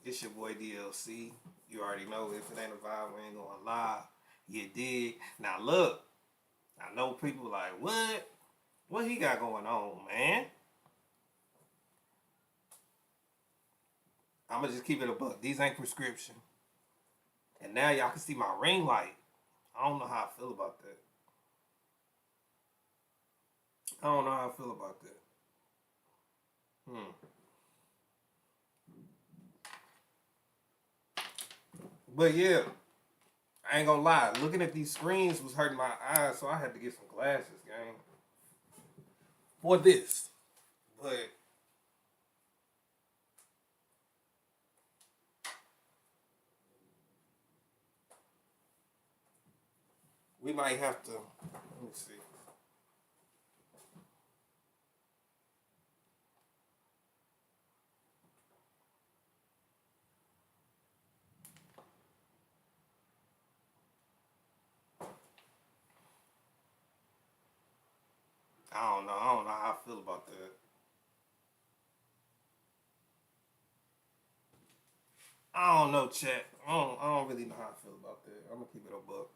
It's your boy DLC. You already know if it ain't a vibe, we ain't going live. You dig? Now look, I know people like, what? What he got going on, man? I'ma just keep it a buck. These ain't prescription. And now y'all can see my ring light. I don't know how I feel about that. I don't know how I feel about that. But yeah, I ain't gonna lie. Looking at these screens was hurting my eyes, so I had to get some glasses, gang. For this. But we might have to, let me see. I don't know how I feel about that. I don't know, chat. I don't really know how I feel about that. I'm gonna keep it a buck.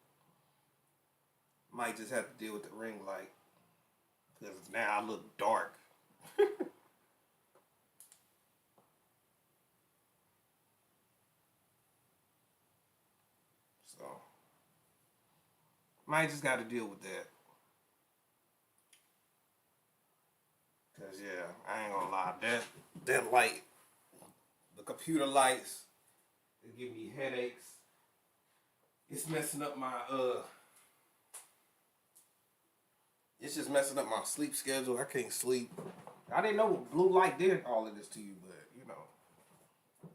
Might just have to deal with the ring light. Because now I look dark. So, might just gotta deal with that. Cause yeah, I ain't gonna lie. That light, the computer lights, it give me headaches. It's messing up my it's just messing up my sleep schedule. I can't sleep. I didn't know blue light did all of this to you, but you know,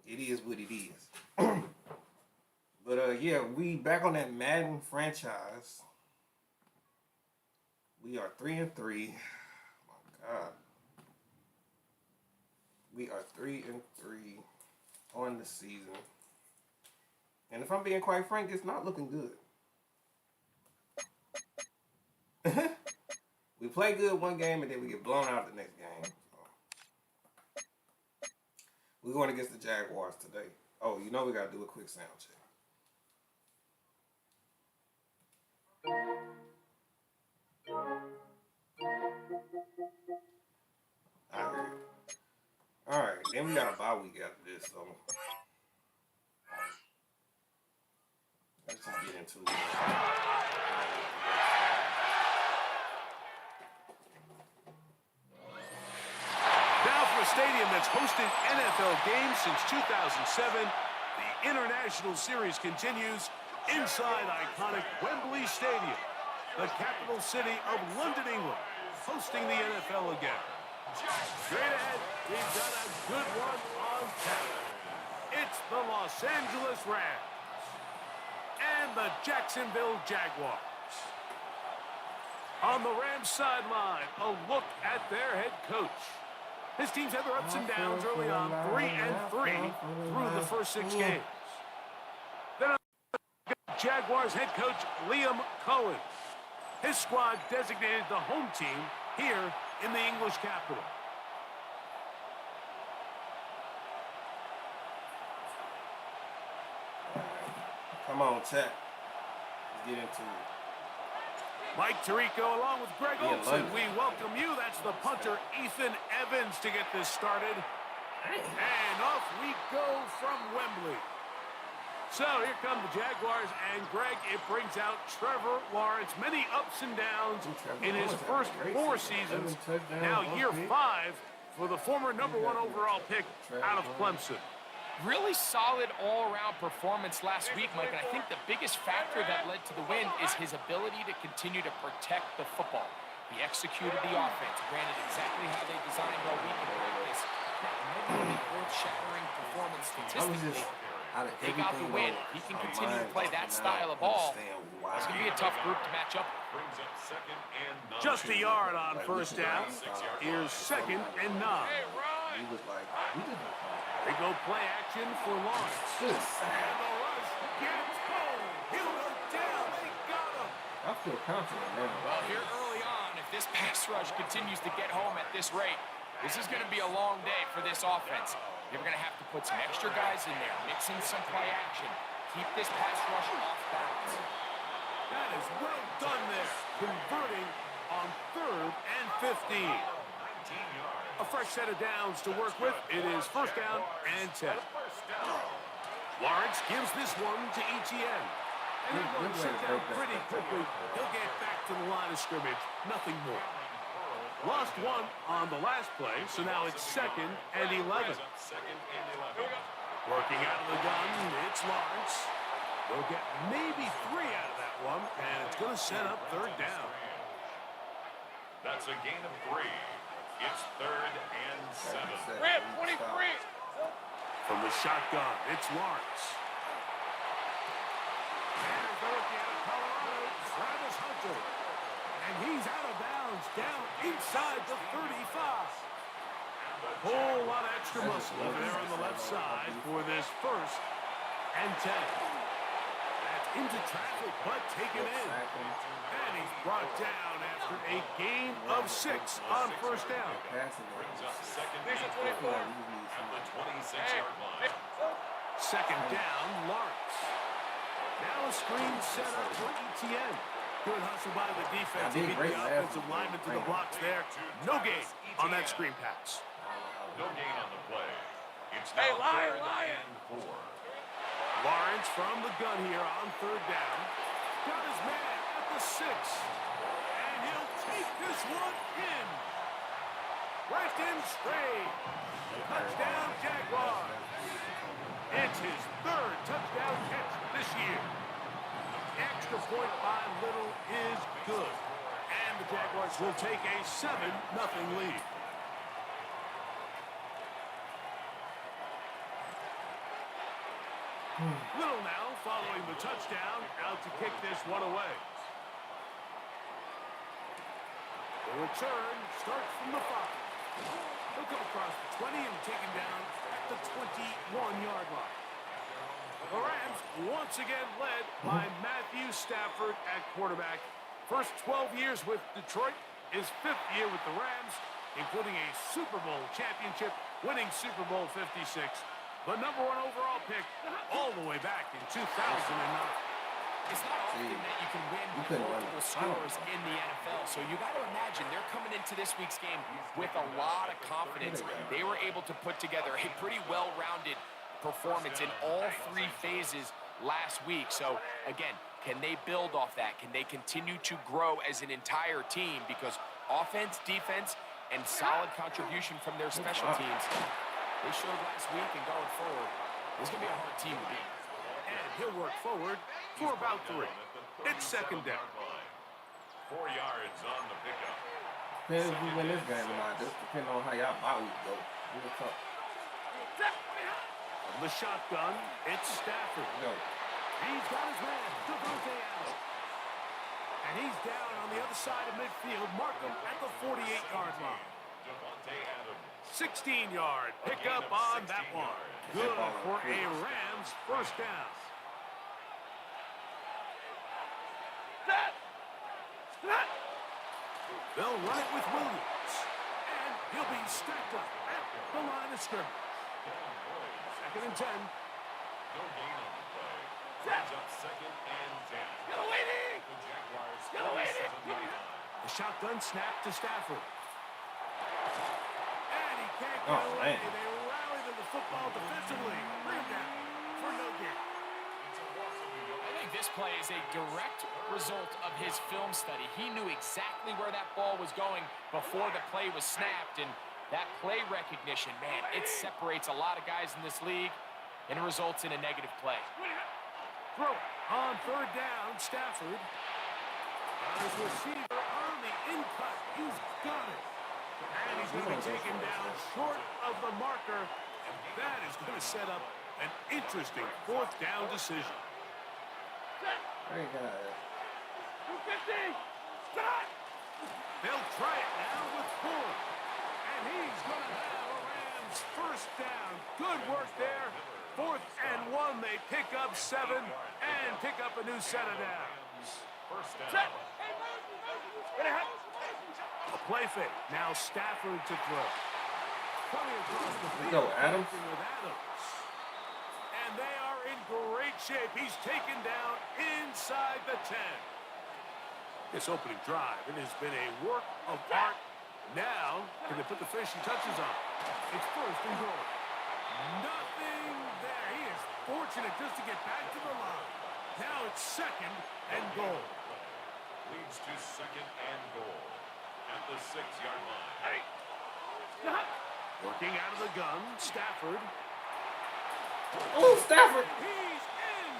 it is what it is. But yeah, we back on that Madden franchise. We are 3-3. My God. We are 3-3 on the season. And if I'm being quite frank, it's not looking good. We play good one game and then we get blown out the next game. So. We're going against the Jaguars today. Oh, you know we got to do a quick sound check. I heard it. Alright, then we got a bye week after this, so let's just get into it. Now from a stadium that's hosted NFL games since 2007, the International Series continues inside iconic Wembley Stadium, the capital city of London, England, hosting the NFL again. Straight ahead, we've got a good one on tap. It's the Los Angeles Rams and the Jacksonville Jaguars. On the Rams sideline, a look at their head coach. His teams had their ups and downs early on, 3-3 through the first 6 games. Then Jaguars head coach Liam Cohen. His squad designated the home team here in the English capital. Come on, chat. Let's get into it. Mike Tirico along with Greg Olson. We welcome you. That's the punter, Ethan Evans, to get this started. And off we go from Wembley. So here come the Jaguars, and Greg, it brings out Trevor Lawrence. Many ups and downs in his first 4 seasons. Now year 5 for the former #1 overall pick out of Clemson. Really solid all-around performance last week, Mike, and I think the biggest factor that led to the win is his ability to continue to protect the football. He executed the offense, ran it exactly how they designed all week in practice. Now, maybe an earth-shattering performance statistically. They got the win. He can continue to play that style of ball. It's going to be a tough group to match up. Just a yard on first down. Here's 2nd and 9. They go play action for Lawrence. And the rush gets home. He'll go down. They got him. I feel confident now. Well, here early on, if this pass rush continues to get home at this rate, This is going to be a long day for this offense. They're going to have to put some extra guys in there, mix in some play action, keep this pass rush off balance. That is well done there, converting on 3rd and 15. A fresh set of downs to work with. It is 1st down and 10. Lawrence gives this one to Etienne. And he runs it down pretty quickly. He'll get back to the line of scrimmage. Nothing more. Lost one on the last play, so now it's 2nd and 11. Working out of the gun, it's Lawrence. They'll get maybe 3 out of that one, and it's going to set up 3rd down. That's a gain of 3. It's 3rd and 7. Rip, 23. From the shotgun, it's Lawrence. And the rookie out of Colorado, Travis Hunter. And he's out of bounds, down inside the 35. Whole lot of extra muscle over there on the left side for this 1st and 10. That's into traffic, but taken in. And he's brought down after a gain of 6 on 1st down. Brings up 2nd and 4 at the 26-yard line. 2nd down, Lawrence. Now a screen set up for Etienne. Good hustle by the defense. He beat the offensive lineman to the blocks there. No gain on that screen pass. No gain on the play. It's now 3rd and 4. Lawrence from the gun here on 3rd down. Got his man at the 6. And he'll take this one in. Right in straight. Touchdown, Jaguars. It's his 3rd touchdown catch this year. Extra point by Little is good. And the Jaguars will take a 7-0 lead. Little now following the touchdown, out to kick this one away. The return starts from the 5. He'll come across the 20 and taken down at the 21-yard line. The Rams once again led by Matthew Stafford at quarterback. First 12 years with Detroit, his 5th year with the Rams, including a Super Bowl championship, winning Super Bowl 56. The #1 overall pick all the way back in 2009. It's not often that you can win multiple scores in the NFL, so you got to imagine they're coming into this week's game with a lot of confidence. They were able to put together a pretty well-rounded performance in all 3 phases last week. So, again, can they build off that? Can they continue to grow as an entire team? Because offense, defense, and solid contribution from their special teams, they showed last week and going forward, it's going to be a hard team to beat. And he'll work forward for about 3. It's 2nd down. 4 yards on the pickup. Depends if we win this game or not. Just depending on how y'all bye week go. Real tough. From the shotgun, it's Stafford. He's got his man, Devontae Adams. And he's down on the other side of midfield. Mark him at the 48-yard line. Devontae Adams. 16-yard pickup on that one. Good for a Rams 1st down. They'll run it with Williams. And he'll be stacked up at the line of scrimmage. 2nd and 10. No gain on the play. Brings up 2nd and 10. The Jaguars 37-yard line. The shotgun snap to Stafford. And he can't get away. They rally to the football defensively. Bring him down for no gain. I think this play is a direct result of his film study. He knew exactly where that ball was going before the play was snapped, and that play recognition, man, it separates a lot of guys in this league and results in a negative play. Throw on 3rd down, Stafford. On his receiver on the in-cut. He's got it. And he's going to be taken down short of the marker, and that is going to set up an interesting 4th down decision. Very good. They'll try it now with Ford. And he's going to have a Rams 1st down. Good work there. 4th and 1. They pick up 7 and pick up a new set of downs. 1st down. A play fake. Now Stafford to throw. Coming across the Let's go, field, Adams. connecting with Adams. And they are in great shape. He's taken down inside the 10. This opening drive, it has been a work of art. Now, can they put the finishing touches on? It's first and goal. Nothing there. He is fortunate just to get back to the line. Now it's second and goal. Leads to second and goal at the 6-yard line. Working out of the gun, Stafford. Oh, Stafford. He's in.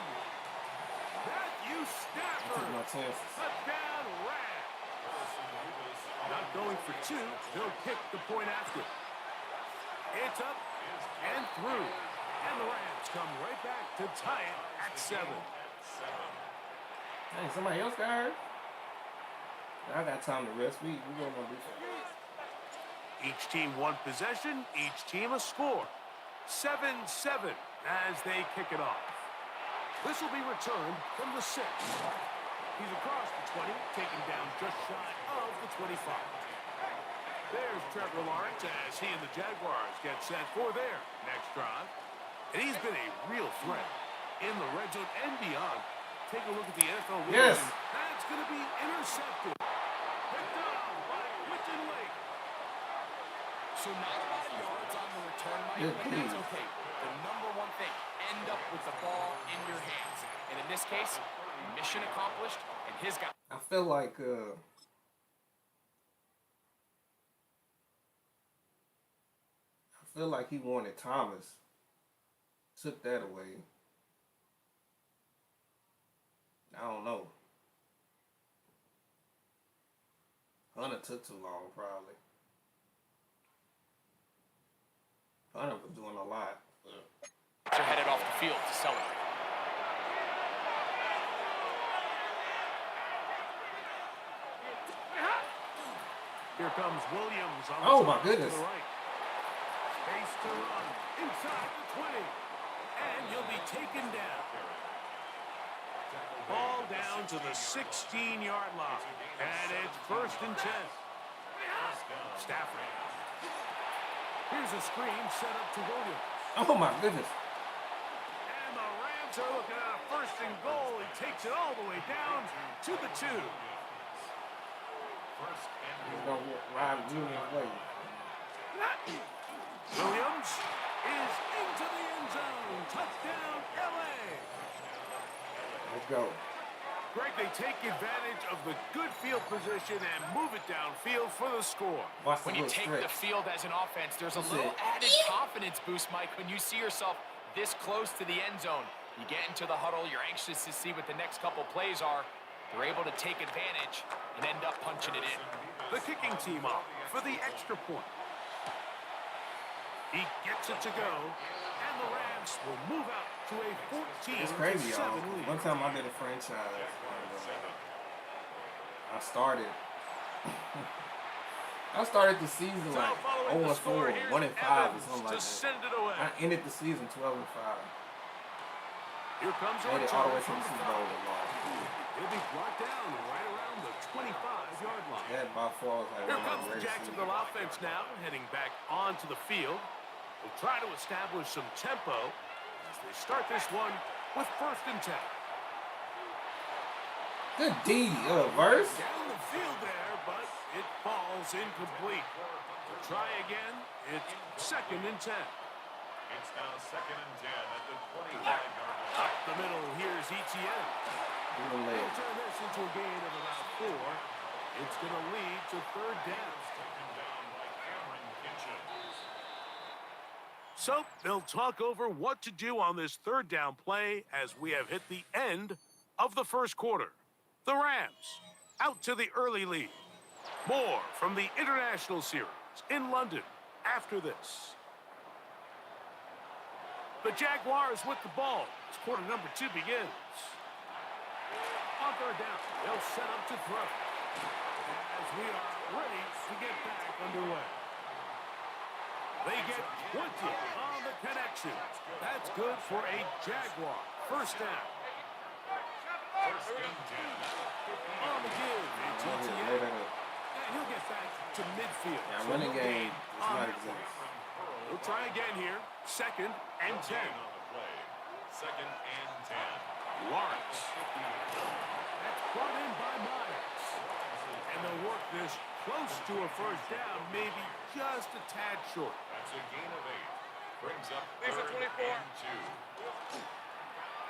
Matthew Stafford. Took my chances. Touchdown Rams. Not going for two. They'll kick the point after. It's up and through. And the Rams come right back to tie it at 7. Hey, somebody else got hurt. I got time to rest. We going on defense. Each team one possession, each team a score. 7-7 as they kick it off. This will be returned from the 6. He's across the 20, taken down just shy of the 25. There's Trevor Lawrence as he and the Jaguars get set for their next drive. And he's been a real threat in the red zone and beyond. Take a look at the NFL. Yes. That's going to be intercepted. Picked up by Quinton Lake. So not a lot of yards on the return, Mike, Good but that's team. okay. The number one thing, end up with the ball in your hands. And in this case, mission accomplished, and his guy. I feel like he wanted Thomas. Took that away. I don't know. Hunter took too long, probably. Hunter was doing a lot. They're headed off the field to celebrate. Here comes Williams on Oh, the my top goodness. to the right. Space to run inside the 20. And he'll be taken down. Ball down to the 16-yard line. And it's first and 10. Stafford. Here's a screen set up to Williams. Oh my goodness. And the Rams are looking at a first and goal. He takes it all the way down to the 2. He's gonna ride Junior's way. Williams is into the end zone. Touchdown, LA. Let's go. Greg, they take advantage of the good field position and move it downfield for the score. Watch the When you little take stretch. the field as an offense, there's a That's little it. added confidence boost, Mike, when you see yourself this close to the end zone. You get into the huddle, you're anxious to see what the next couple plays are. They're able to take advantage and end up punching it in. The kicking team up for the extra point. He gets it to go, and the Rams will move out to a 14-7 It's crazy, y'all. lead. One time I did a franchise. I started. I started the season like Following the 0-4, score, here's 1-5 or Evans something to like that. send it away. I ended the season 12-5. Here comes a Made it all the way return to the from Super Bowl and lost. He'll be brought down right around the 25-yard line. That by far was like Here one of comes my the greatest Jacksonville seasons. offense now, heading back onto the field. They'll try to establish some tempo as they start this one with first and 10. Good D, verse. Down the field there, but it falls incomplete. They'll try again. It's second and 10. It's now second and 10 at the 25-yard line. Up the middle, here's Etienne. Give him a leg. They'll turn this into a gain of about 4. It's going to lead to third down. Taken down by Cameron Kitchens. So they'll talk over what to do on this third down play as we have hit the end of the first quarter. The Rams out to the early lead. More from the International Series in London after this. The Jaguars with the ball as quarter number 2 begins. On third down, they'll set up to throw as we are ready to get back underway. They get 20 on the connection. That's good for a Jaguar. First down. First and 10. On the give, it's Lay Etienne. that up. And he'll get back to midfield. Yeah, So running no game gain does on not that exist. play. We'll try again here. 2nd and 10. On the play. 2nd and 10. Lawrence. That's brought in by Myers. And they'll work this close to a first down, maybe just a tad short. That's a gain of 8. Brings up 3rd and 2.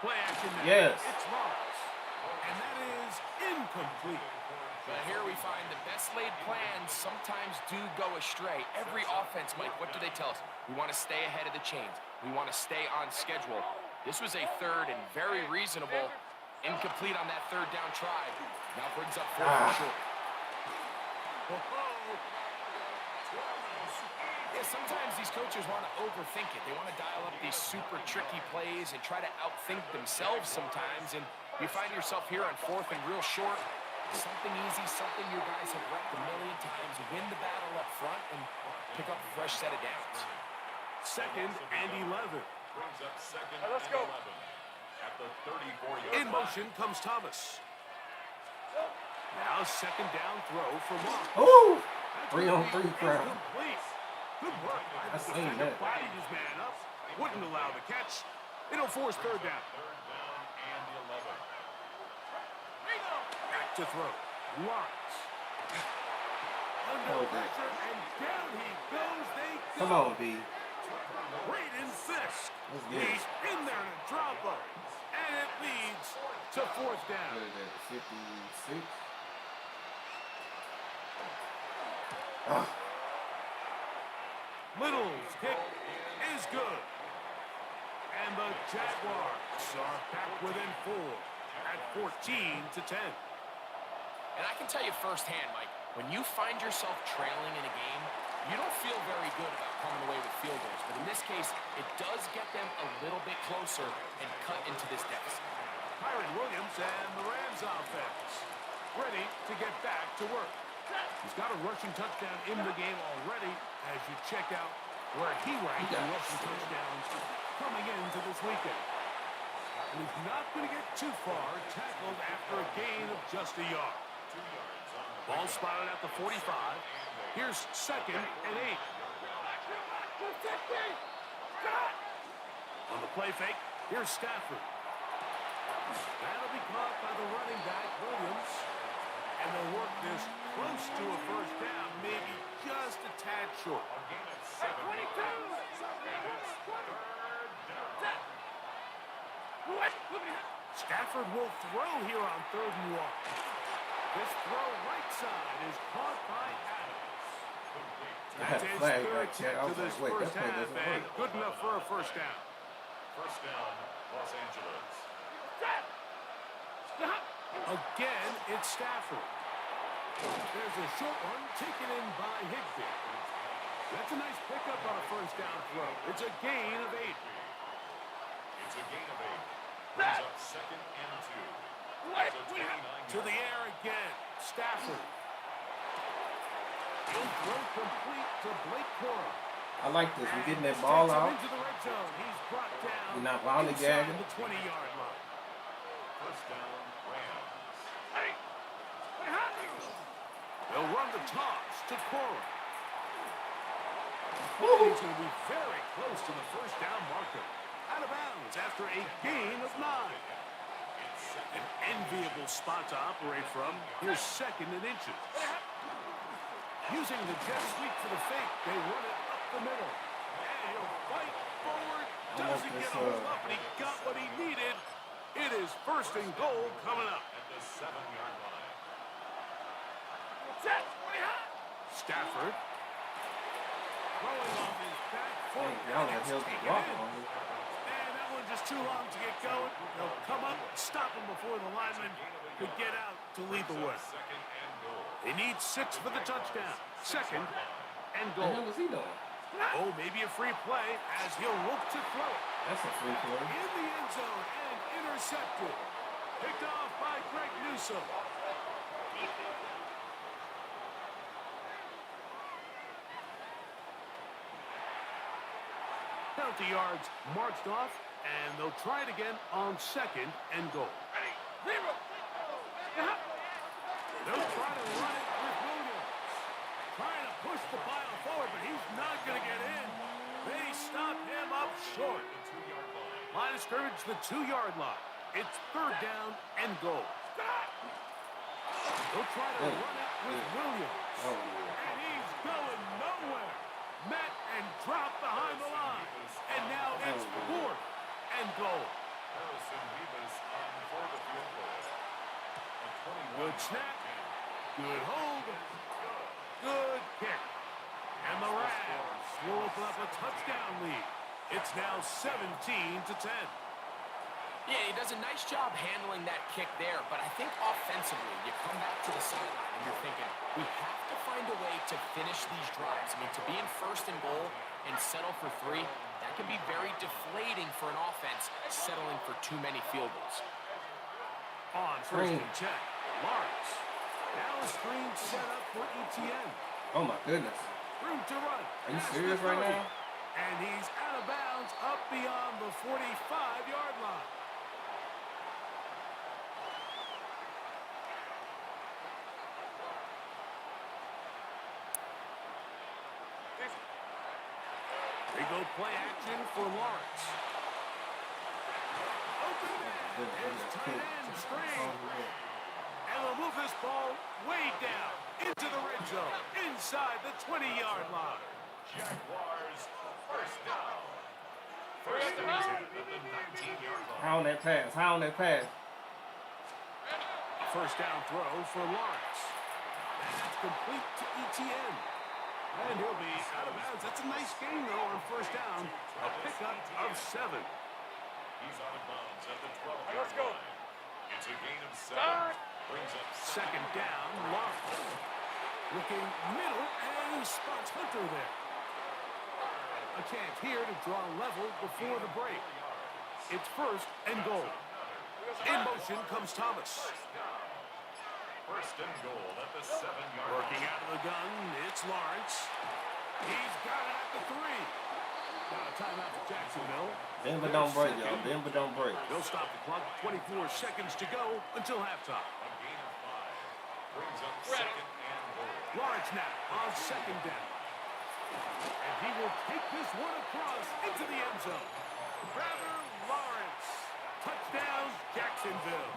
Play action now. Yes. It's Lawrence. And that is incomplete. But here we find the best laid plans sometimes do go astray. Every offense, Mike, what do they tell us? We want to stay ahead of the chains. We want to stay on schedule. This was a 3rd and very reasonable. Incomplete on that 3rd down try. Now brings up 4th and short. Yeah, sometimes these coaches want to overthink it. They want to dial up these super tricky plays and try to outthink themselves sometimes. And you find yourself here on 4th and real short. Something easy, something your guys have repped a million times. Win the battle up front and pick up a fresh set of downs. 2nd and 11. Brings up 2nd and 11. At the 34-yard In motion comes Thomas. Now 2nd down throw for Lawrence. Ooh! 3-on-3 crowd. Complete. Good work by I the seen defender. that. Bodied his man up. Wouldn't allow the catch. It'll force 3rd down. 3rd down and 11. Back to throw. Lawrence. Under Oh, pressure, and down he goes. They go. Come on, B. Braden Fisk. Let's get it. He's in there to drop him. And it leads to 4th down. What is that, 56? Ah, Little's kick is good. And the Jaguars are back within 4 at 14-10. And I can tell you firsthand, Mike, when you find yourself trailing in a game, you don't feel very good about coming away with field goals. But in this case, it does get them a little bit closer and cut into this deficit. Kyron Williams and the Rams offense ready to get back to work. He's got a rushing touchdown in the game already as you check out where he ranked in rushing touchdowns coming into this weekend. And he's not going to get too far, tackled after a gain of just a yard. Ball spotted at the 45. Here's 2nd and 8. On the play fake, here's Stafford. That'll be caught by the running back, Williams. And they'll work this close to a first down, maybe just a tad short. Stafford will throw here on 3rd and 1. This throw right side is caught by Adams. That's his flag 3rd right there. I to was this like, wait, first that play half, doesn't and work. good enough for a first down. First down, Los Angeles. Again, it's Stafford. There's a short one taken in by Higbee. That's a nice pickup on a first down throw. It's a gain of 8. It's a gain of 8. Brings up 2nd and 2. That's a 29-yard To the air again, Stafford. He'll throw complete to Blake Cora. I like this. We're getting that ball out. Into the red zone. He's brought down. We're not lollygagging. The 20-yard line. First down, Rams. They'll run the toss to Cora. He's going to be very close to the first down marker. Out of bounds after a gain of 9. An enviable spot to operate from. Here's 2nd and inches. Using the jet sweep for the fake, they run it up the middle. And he'll fight forward. Doesn't get a hold up, and he got what he needed. It is 1st and goal coming up. At the 7-yard line. Stafford. Throwing off his back foot. Y'all got Hills to block on me. And that one just too long to get going. They'll come up, stop him before the lineman could get out to lead the way. 2nd and goal. They need 6 for the touchdown. 2nd and What the hell goal. was he doing? Oh, maybe a free play as he'll look to throw it. That's a free play. In the end zone and intercepted. Picked off by Greg Newsome. Penalty yards marched off, and they'll try it again on 2nd and goal. They'll try to run it with Williams. Trying to push the pile forward, but he's not going to get in. They stop him up short. Line of scrimmage, the 2-yard line. It's third down and goal. They'll try to run it with Williams. And he's going nowhere. Met and dropped behind the line. And now it's fourth and goal. Good snap. Good hold. Good kick. And the Rams will open up a touchdown lead. It's now 17-10. Yeah, he does a nice job handling that kick there, but I think offensively, you come back to the sideline and you're thinking, we have to find a way to finish these drives. I mean, to be in first and goal and settle for 3, that can be very deflating for an offense settling for too many field goals. On first and 10, Lawrence. Now a screen set up for ETN. Oh my goodness. Room to run. Are you serious right now? And he's out of bounds up beyond the 45-yard line. They go play action for Lawrence. Open man. His tight end screen. And they'll move this ball way down into the red zone, inside the 20-yard line. Jaguars first down. First down at the 19-yard line. How on that pass? How on that pass? A first down throw for Lawrence. That's complete to ETN. And he'll be out of bounds. That's a nice gain, though, on first down. A pickup of 7. He's out of bounds at the 12-yard line. It's a gain of 7. Brings up Second down, Lawrence. Looking middle, and he spots Hunter there. A chance here to draw level before the break. It's first and goal. In motion comes Thomas. first and goal at the 7-yard line. Working out of the gun, it's Lawrence. He's got it at the 3. Got a timeout for Jacksonville. Bend but don't break, y'all. Bend but don't break. They'll stop the clock. 24 seconds to go until halftime. A gain of 5. Brings up second and goal. Lawrence now on second down. And he will take this one across into the end zone. Trevor Lawrence. Touchdown, Jacksonville.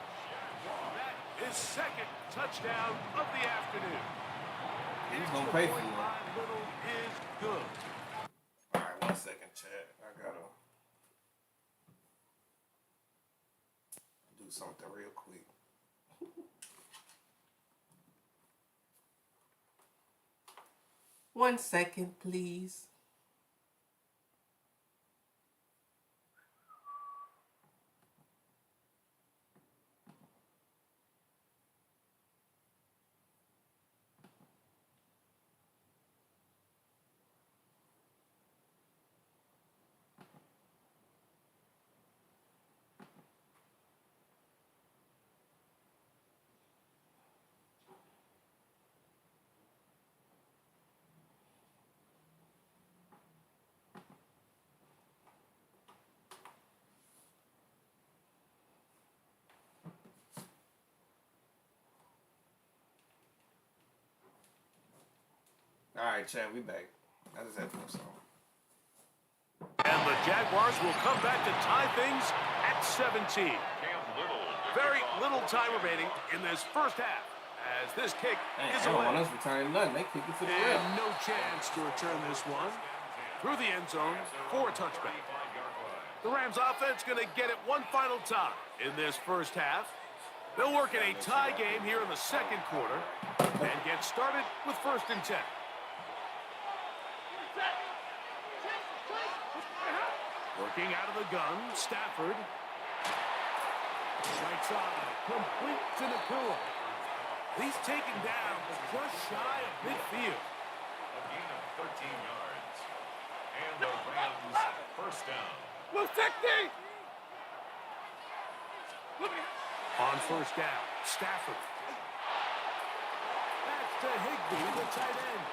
That is second touchdown of the afternoon. He's going to pay for it. Little is good. All right, 1 second, Chad. I got to do something real quick. One second, please. All right, Chad, we back. I just had to do something. And the Jaguars will come back to tie things at 17. Very little time remaining in this first half as this kick is I don't away. want us returning nothing. They kick it to the And left. no chance to return this one through the end zone for a touchback. The Rams offense going to get it one final time in this first half. They'll work in a tie game here in the second quarter and get started with first and 10. Working out of the gun, Stafford. Right side, complete to Nakua. He's taken down, but just shy of midfield. A gain of 13 yards. And the Rams first down. On first down, Stafford. That's to Higbee, the tight end.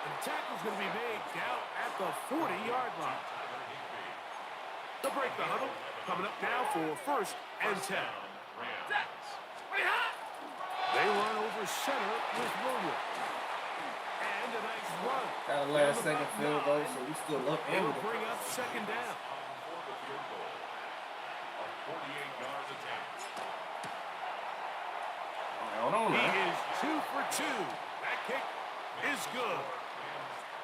The tackle's going to be made down at the 40-yard line. They'll break the huddle. Coming up now for first and 10. They run over center with Williams. And a nice run. Got a last second field goal, so we still up and It'll with bring up second down. For the field goal. A 48-yard attempt. Hold on, He man. is 2 for 2. That kick is good.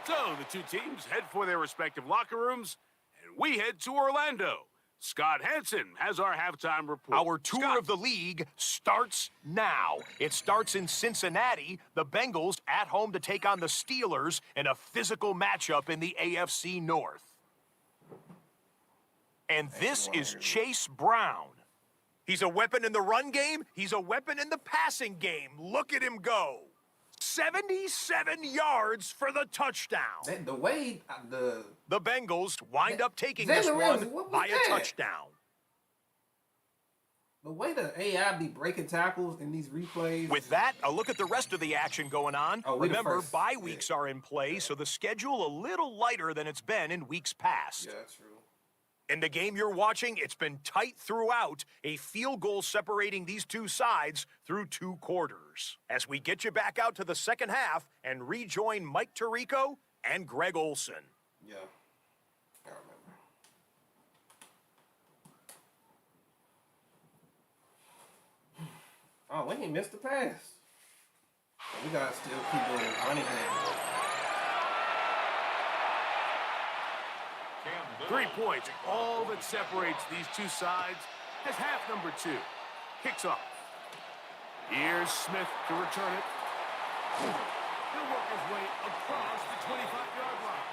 So the two teams head for their respective locker rooms, and we head to Orlando. Scott Hansen has our halftime report. Our tour of the league starts now. It starts in Cincinnati. The Bengals at home to take on the Steelers in a physical matchup in the AFC North. And this is Chase Brown. He's a weapon in the run game. He's a weapon in the passing game. Look at him go. 77 yards for the touchdown. The way The Bengals wind up taking Jalen this Ramsey, one what was by that? a touchdown. the way the AI be breaking tackles in these replays. With that, a look at the rest of the action going on. Oh, we the Remember, first. bye weeks are in play, so the schedule a little lighter than it's been in weeks past. Yeah, that's true. In the game you're watching, it's been tight throughout, a field goal separating these two sides through 2 quarters. As we get you back out to the second half and rejoin Mike Tirico and Greg Olson. Yeah, I remember. Oh, we ain't missed the pass. We gotta still keep doing it. Running back. 3 points, all that separates these two sides, as half number 2 kicks off. Here's Smith to return it. He'll work his way across the 25-yard line.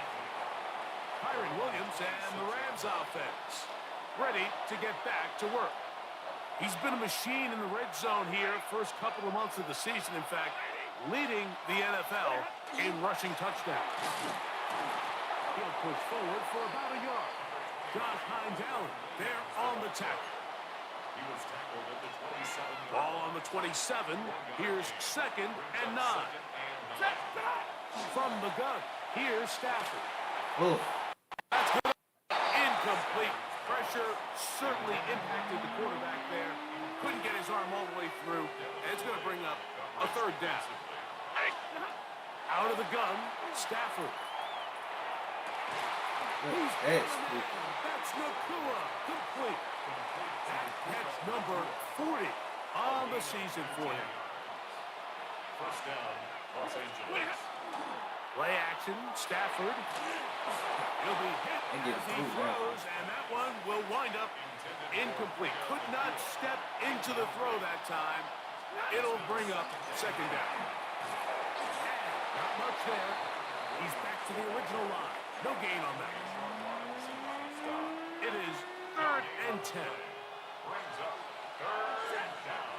Kyron Williams and the Rams offense ready to get back to work. He's been a machine in the red zone here first couple of months of the season. In fact, leading the NFL in rushing touchdowns. He'll push forward for about a yard. Josh Hines-Allen there on the tackle. He was tackled at the 27. Ball on the 27. Here's 2nd and 9. From the gun, here's Stafford. Oof. That's good. Incomplete. Pressure certainly impacted the quarterback there. Couldn't get his arm all the way through. And it's going to bring up a 3rd down. Out of the gun, Stafford. That's Nakua. Complete. That's number 40 on the season for him. First down, Los Angeles. Play action, Stafford. He'll be hit as he throws, and that one will wind up incomplete. Could not step into the throw that time. It'll bring up 2nd down. And not much there. He's back to the original line. No gain on that. It is 3rd and 10. Brings up 3rd and down.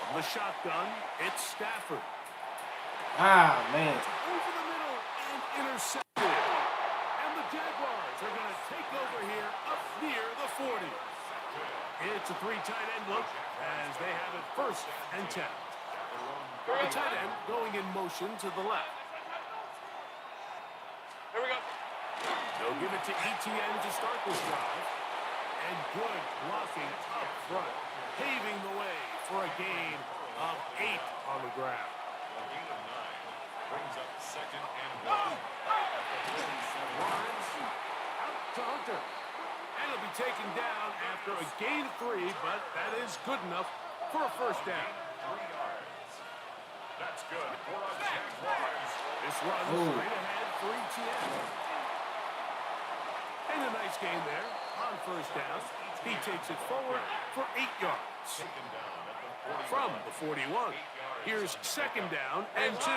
From the shotgun, it's Stafford. Ah, man. Over the middle and intercepted. And the Jaguars are going to take over here up near the 40. It's a 3 tight end look as they have it 1st and 10. The tight end going in motion to the left. Here we go. They'll give it to ETN to start this drive. And good blocking up front, paving the way for a gain of 8 on the ground. A gain of 9. Brings up 2nd and 1. Lawrence out to Hunter. And he'll be taken down after a gain of 3, but that is good enough for a 1st down. 3 yards. That's good for a Jaguars. This run straight ahead for ETN. And a nice gain there on 1st down. He takes it forward for 8 yards. Taken down at the 40. From the 41. Here's 2nd down and 2.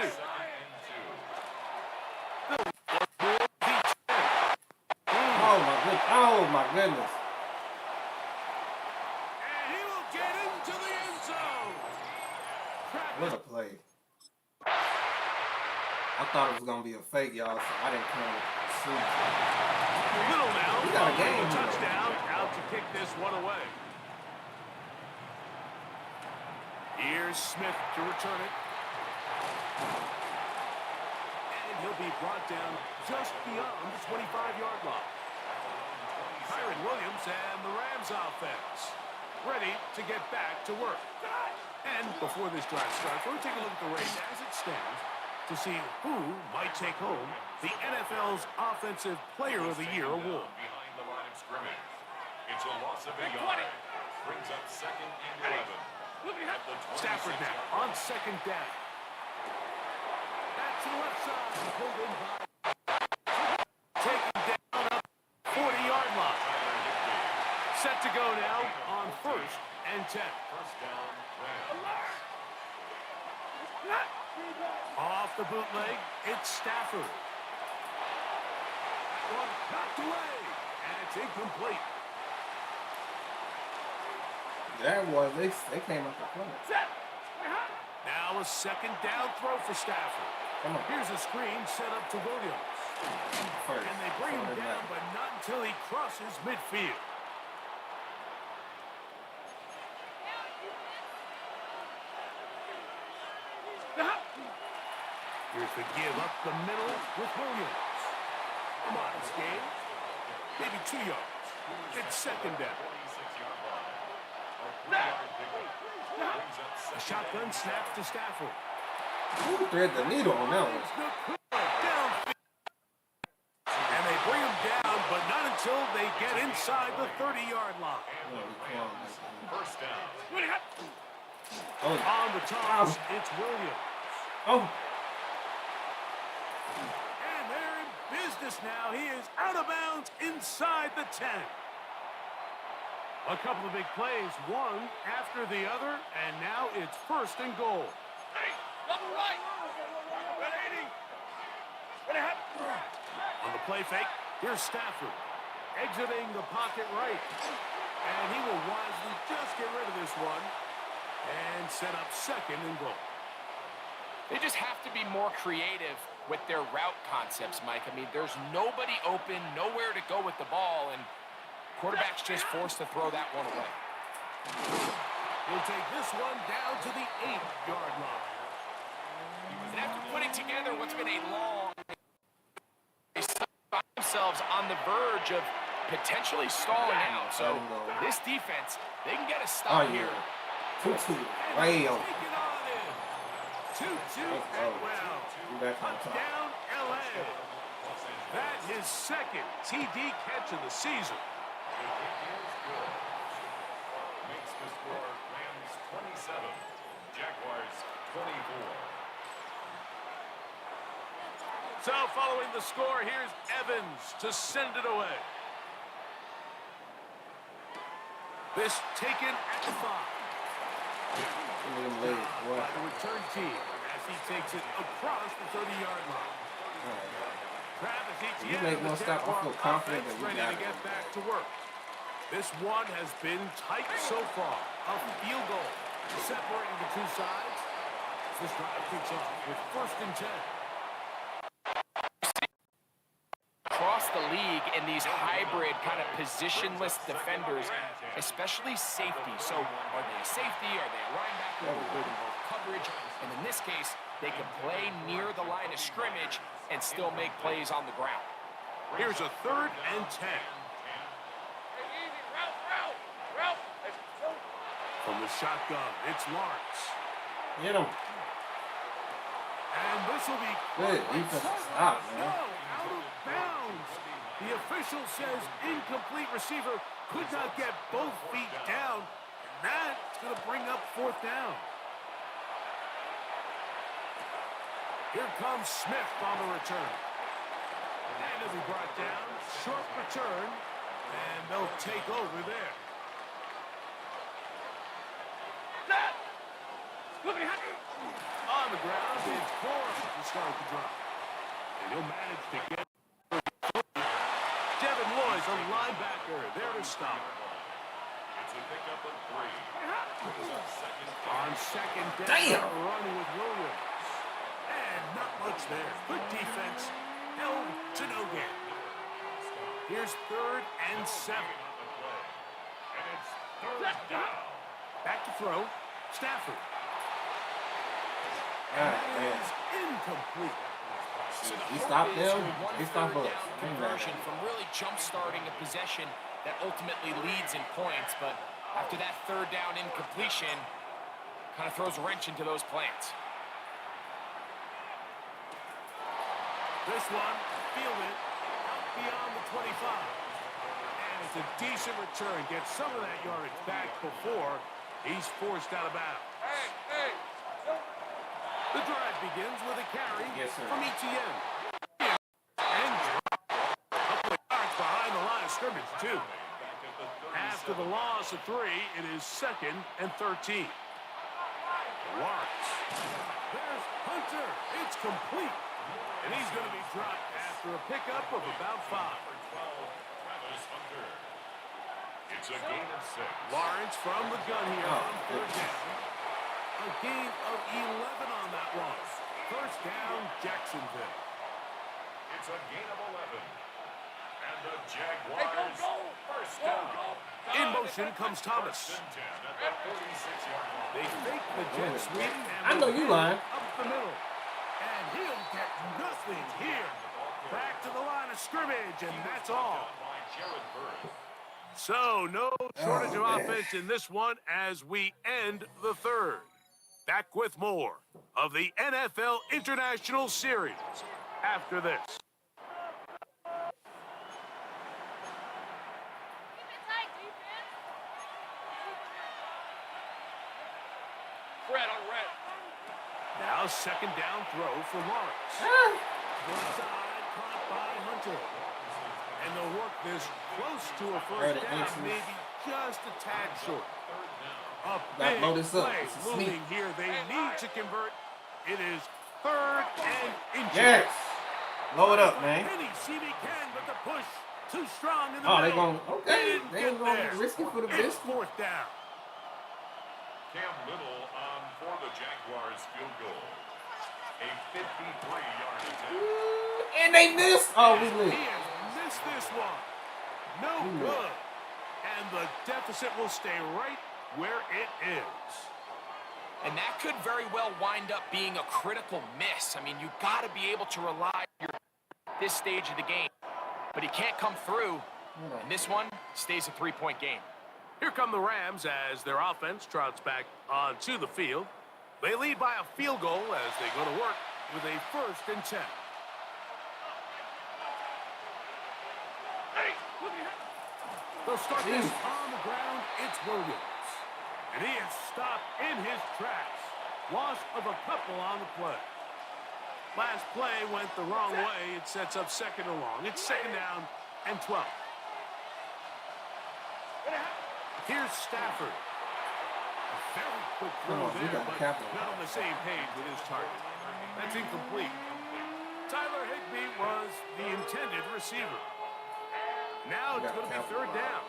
Oh my goodness. And he will get into the end zone. What a play. I thought it was gonna be a fake, y'all, so I didn't come see. Little now. We got a game. Touchdown. Out to kick this one away. Here's Smith to return it. And he'll be brought down just beyond the 25-yard line. Kyron Williams and the Rams offense ready to get back to work. And before this drive starts, we'll take a look at the race as it stands to see who might take home the NFL's Offensive Player of the Year award. Behind the line of scrimmage. It's a loss of a yard. Brings up 2nd and 11. At the Stafford now on 2nd down. Back to the left side. Pulled in by. Taken down up 40-yard line. Set to go now on 1st and 10. First down, Off the bootleg, it's Stafford. One knocked away, and it's incomplete. That was, they came up the corner. Now a 2nd down throw for Stafford. Come on. Here's a screen set up to Williams. First. And they bring him down, but not until he crosses midfield. Here's the give up the middle with Williams. A modest gain. Maybe 2 yards. It's 2nd down. A shotgun snaps to Stafford. Who thread the needle on that one? And they bring him down, but not until they get inside the 30-yard line. First down. Oh. On the toss, it's Williams. Oh. And they're in business now. He is out of bounds inside the 10. A couple of big plays, one after the other, and now it's 1st and goal. On the play fake, here's Stafford, exiting the pocket right. And he will wisely just get rid of this one and set up 2nd and goal. They just have to be more creative with their route concepts, Mike. I mean, there's nobody open, nowhere to go with the ball, and quarterback's just forced to throw that one away. We'll take this one down to the 8-yard line. And after putting together what's been a long, they find themselves on the verge of potentially stalling out. So this defense, they can get a stop here. 2-2. Way over. 2-2 and well. Down LA. That his 2nd TD catch of the season. Makes the score Rams 27, Jaguars 24. So following the score, here's Evans to send it away. This taken at the 5. By the return team as he takes it across the 30-yard line. Travis You make one stop, I feel confident that we ready got to it. get back to work. This one has been tight so far. A field goal separating the two sides. This drive kicks off with 1st and 10. Across the league in these hybrid kind of positionless defenders, especially safety. So are they a safety? Are they a linebacker? They're good in both coverage. And in this case, they can play near the line of scrimmage and still make plays on the ground. Here's a 3rd and 10. From the shotgun, it's Lawrence. Hit him. And this will be Good defensive stop, no, man. out of bounds. The official says incomplete receiver could not get both feet down. And that's going to bring up 4th down. Here comes Smith on the return. And he'll be brought down. Short return. And they'll take over there. On the ground, it's Bourne to start the drive. And he'll manage to get Devin Lloyd's a linebacker there to stop. It's a pickup of 3. On 2nd down, Damn. running with Williams. And not much there. Good defense. Held to no gain. Here's 3rd and 7. And it's 3rd down. Back to throw. Stafford. God, That man. is incomplete. So the He hope stopped is them, for one he stopped third us. down conversion from really jump-starting a possession that ultimately leads in points, but After that third down incompletion, kind of throws a wrench into those plans. This one, fielded out beyond the 25. And it's a decent return. Gets some of that yardage back before he's forced out of bounds. The drive begins with a carry from ETN. And a couple of yards behind the line of scrimmage, too. After the loss of 3, it is 2nd and 13. Lawrence. There's Hunter. It's complete. And he's going to be dropped after a pickup of about 5. It's a gain of 6. Lawrence from the gun here on 3rd down. A gain of 11 on that one. 1st down, Jacksonville. It's a gain of 11. And the Jaguars first down. In motion comes Thomas. They fake the jet sweep. I know you lying. Up the middle. And he'll get nothing here. Back to the line of scrimmage, and that's all. So, no shortage of offense in this one as we end the 3rd. Back with more of the NFL International Series after this. Now 2nd down throw for Lawrence. One side caught by Hunter. And they'll work this close to a 1st down, maybe just a tad short. A big play looming here. They need to convert. It is 3rd and inches. Yes. Blow it up, man. Penny CB can, but the push too strong in the Oh, middle. they're going, okay. They're going to risk it for the It's biscuit. 4th down. Cam Little on for the Jaguars field goal. A 53-yard attempt. And they missed. Oh, we He lit. has missed this one. No good. And the deficit will stay right where it is. And that could very well wind up being a critical miss. I mean, you got to be able to rely on this stage of the game. But he can't come through. And this one stays a 3-point game. Here come the Rams as their offense trots back onto the field. They lead by a field goal as they go to work with a 1st and 10. They'll start this on the ground. It's Williams. And he is stopped in his tracks. Loss of a couple on the play. Last play went the wrong way. It sets up 2nd and long. It's 2nd down and 12. Here's Stafford. A very quick throw there, but not on the same page with his target. That's incomplete. Tyler Higbee was the intended receiver. Now it's going to be 3rd down.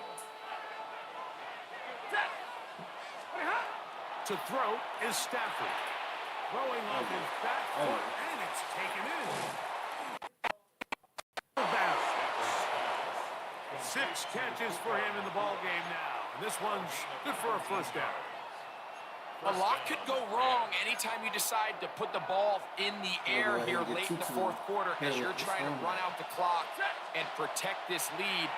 To throw is Stafford. Throwing off his back foot, and it's taken in. Bounce. 6 catches for him in the ball game now. And this one's good for a 1st down. A lot could go wrong anytime you decide to put the ball in the air here late in the 4th quarter as you're trying to run out the clock and protect this lead.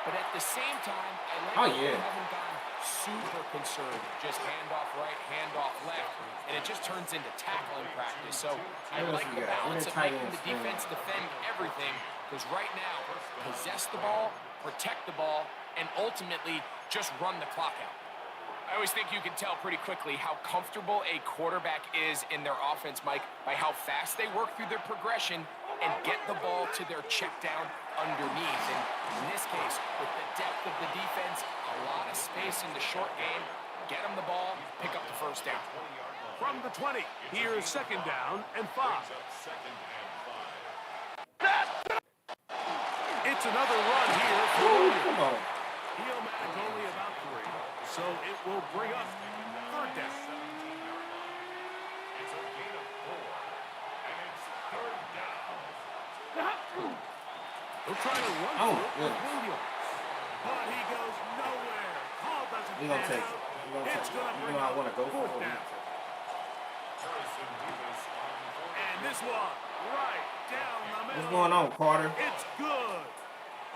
But at the same time, I like that you haven't gone super conservative. Just handoff right, handoff left, and it just turns into tackling practice. So I like the balance of making the defense defend everything, because right now, possess the ball, protect the ball, and ultimately just run the clock out. I always think you can tell pretty quickly how comfortable a quarterback is in their offense, Mike, by how fast they work through their progression and get the ball to their check down underneath. And in this case, with the depth of the defense, a lot of space in the short game, get them the ball, pick up the 1st down. From the 20, here's 2nd down and 5. It's another run here for Williams. He'll manage only about 3, so it will bring up 3rd down. It's a gain of 4, and it's 3rd down. He'll try to run through it with Williams, but he goes nowhere. Call doesn't pan out. It's going to bring up 4th down. And this one, right down the middle. What's going on, Carter? It's good.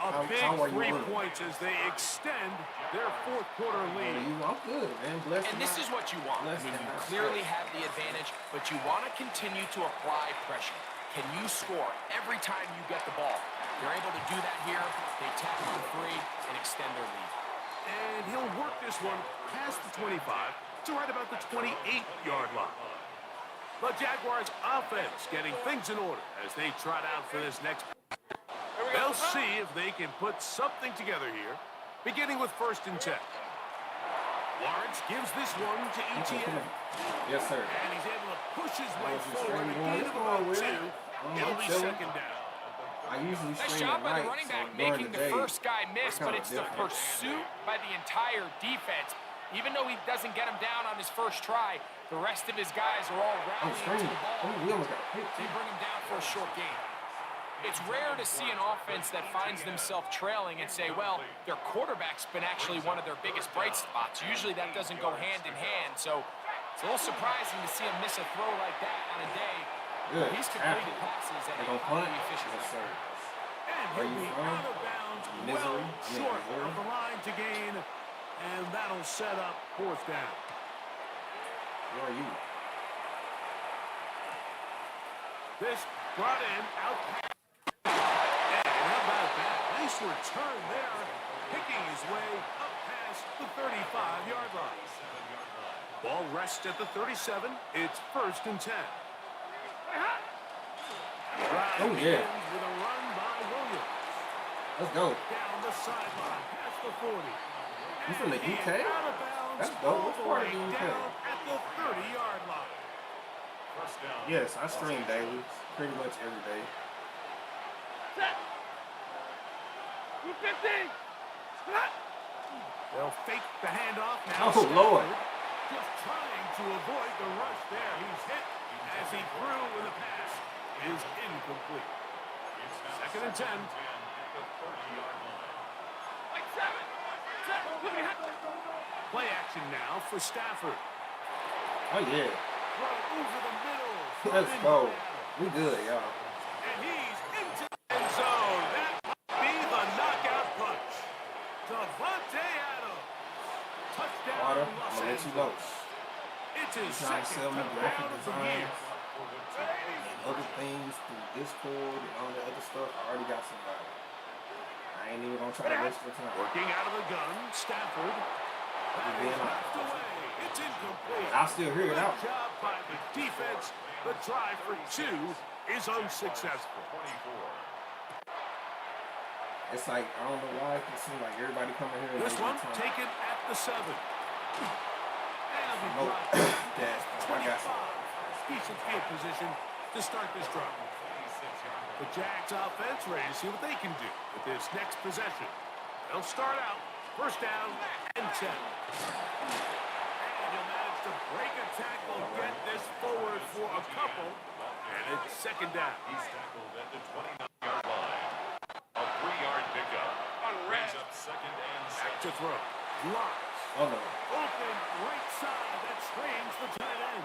A big how are you 3 winning? points as they extend their fourth quarter lead. I'm good, man. Bless And this is what you want. I mean, you clearly have the advantage, but you want to continue to apply pressure. Can you score every time you get the ball? They're able to do that here. They tack on 3 and extend their lead. And he'll work this one past the 25 to right about the 28-yard line. The Jaguars offense getting things in order as they trot out for this next. They'll see if they can put something together here, beginning with 1st and 10. Lawrence gives this one to Etienne. Yes, sir. And he's able to push his way forward. A gain of about 2. It'll be 2nd down. I usually Nice stream job at by the night, running so back during making the the day, first guy miss, but kinda it's the different. pursuit by the entire defense. Even though he doesn't get him down on his first try, the rest of his guys are all rallying to streaming. the ball. Oh, we almost got a pick, They too. bring him down for a short gain. It's rare to see an offense that finds themselves trailing and say, well, their quarterback's been actually one of their biggest bright spots. Usually that doesn't go hand in hand, so it's a little surprising to see him miss a throw like that on a day where he's completed passes at a highly efficient Yes, rate. sir. And Are he'll you be from out of bounds, Missouri? well short of the line to gain, and that'll set up 4th down. Where are you? This brought in out. And how about that? Nice return there, picking his way up past the 35-yard line. Ball rests at the 37. It's 1st and 10. Oh, yeah. With a run by Williams. Let's go. Down the sideline, past the 40. You from the And he UK? is out of bounds That's dope. all What the part of way the UK? down at the 30-yard line. Yes, I stream daily, pretty much every day. They'll fake the handoff now. Oh, Lord. Just trying to avoid the rush there. He's hit as he threw with the pass is incomplete. 2nd and 10. Play action now for Stafford. Oh, yeah. Throw over the middle. Let's go. We good, y'all. And he's into the end zone. That might be the knockout punch. Devontae Adams. Touchdown, Water, Los I'm gonna let you Angeles. know. It's his Trying to sell second me graphic touchdown of the year. designs and other things through Discord and all that other stuff. I already got somebody. I ain't even gonna try to waste your time. Working out of the gun, Stafford. That is knocked away. It's incomplete. I'll still hear it out. Good job by the defense. The try for 2 is unsuccessful. It's like, I don't know why it can seem like everybody coming here. This and one time. taken at the 7. And it'll be No, brought down that, I got some. 25. Decent field position to start this drive. The Jags offense ready to see what they can do with this next possession. They'll start out 1st down and 10. And he'll manage to break a tackle, get this forward for a couple, and it's 2nd down. He's tackled at the 29-yard line. A 3-yard pickup. Brings up 2nd and 7. Back to throw. Lawrence. Oh, no. Open right side that screens the tight end.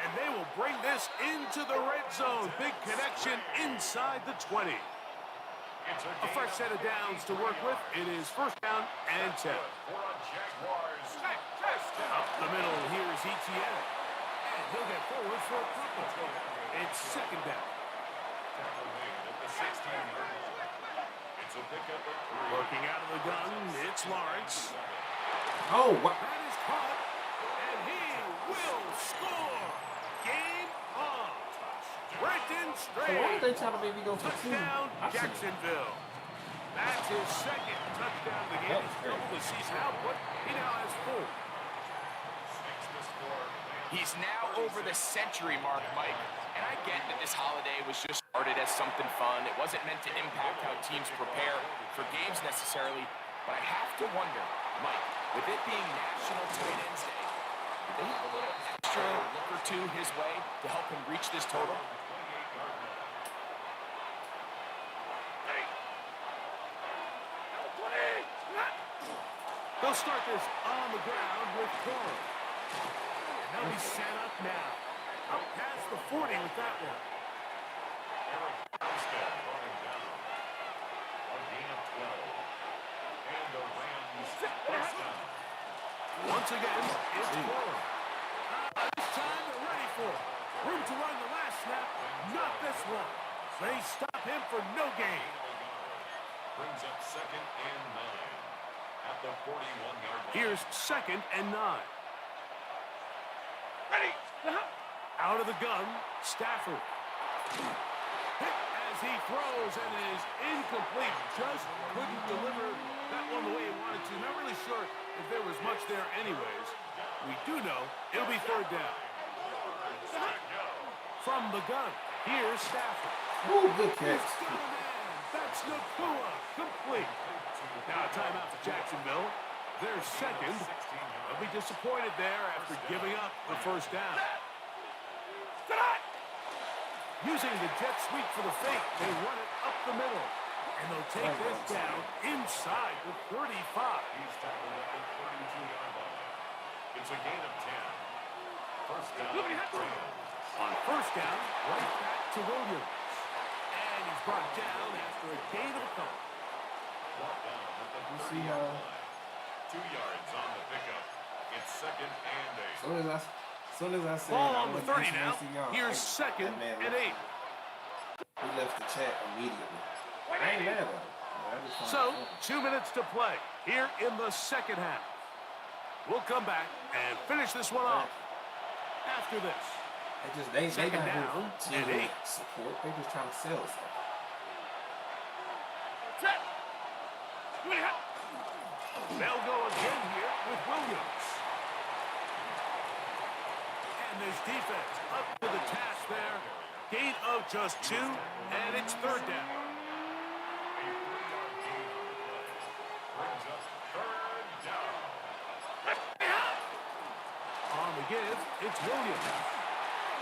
And they will bring this into the red zone. Big connection inside the 20. A fresh set of downs to work with. It is 1st down and 10. Up the middle, here's Etienne. And he'll get forward for a couple. It's 2nd down. Working out of the gun, it's Lawrence. Oh, what? That is caught, and he will score. Game on. Brenton So why did Strange. they try to make me go for 2? Touchdown, I should've- Jacksonville. That's his 2nd touchdown of the game. He's doubled the season output. He now has 4. He's now over the century mark, Mike. And I get that this holiday was just started as something fun. It wasn't meant to impact how teams prepare for games necessarily. But I have to wonder, Mike, with it being National Tight Ends Day, did they have a little extra look or 2 his way to help him reach this total? They'll start this on the ground with Cora. And they'll be set up now. Up past the 40 with that one. Once again, it's forward. This time they're ready for it. Room to run the last snap, not this one. They stop him for no gain. Brings up 2nd and 9 at the 41-yard line. Here's 2nd and 9. Ready. Out of the gun, Stafford. Hit as he throws, and it is incomplete. Just couldn't deliver that one the way he wanted to. Not really sure if there was much there anyways. We do know it'll be 3rd down. From the gun, here's Stafford. Ooh, good catch. That's Nakua, complete. Now a timeout for Jacksonville. They're 2nd. They'll be disappointed there after giving up the 1st down. Using the jet sweep for the fake, they run it up the middle. And they'll take this down inside the 35. He's tackled at the 32-yard line. It's a gain of 10. 1st down. On 1st down, right back to Williams. And he's brought down after a gain of a couple. Brought down at the You 30 see, 2 yards on the pickup. It's 2nd and 8. soon as I said Ball I on the wasn't 30 now. interested in y'all, Here's that 2nd man and left. 8. He left the chat immediately. I ain't mad at him. I just found So, it funny. 2 minutes to play here in the 2nd half. We'll come back and finish this one off after this. They Second not down here and to 8. support. They just trying to sell something. They'll go again here with Williams. And this defense up to the task there. Gain of just 2, and it's 3rd down. Brings up 3rd down. On the give, it's Williams.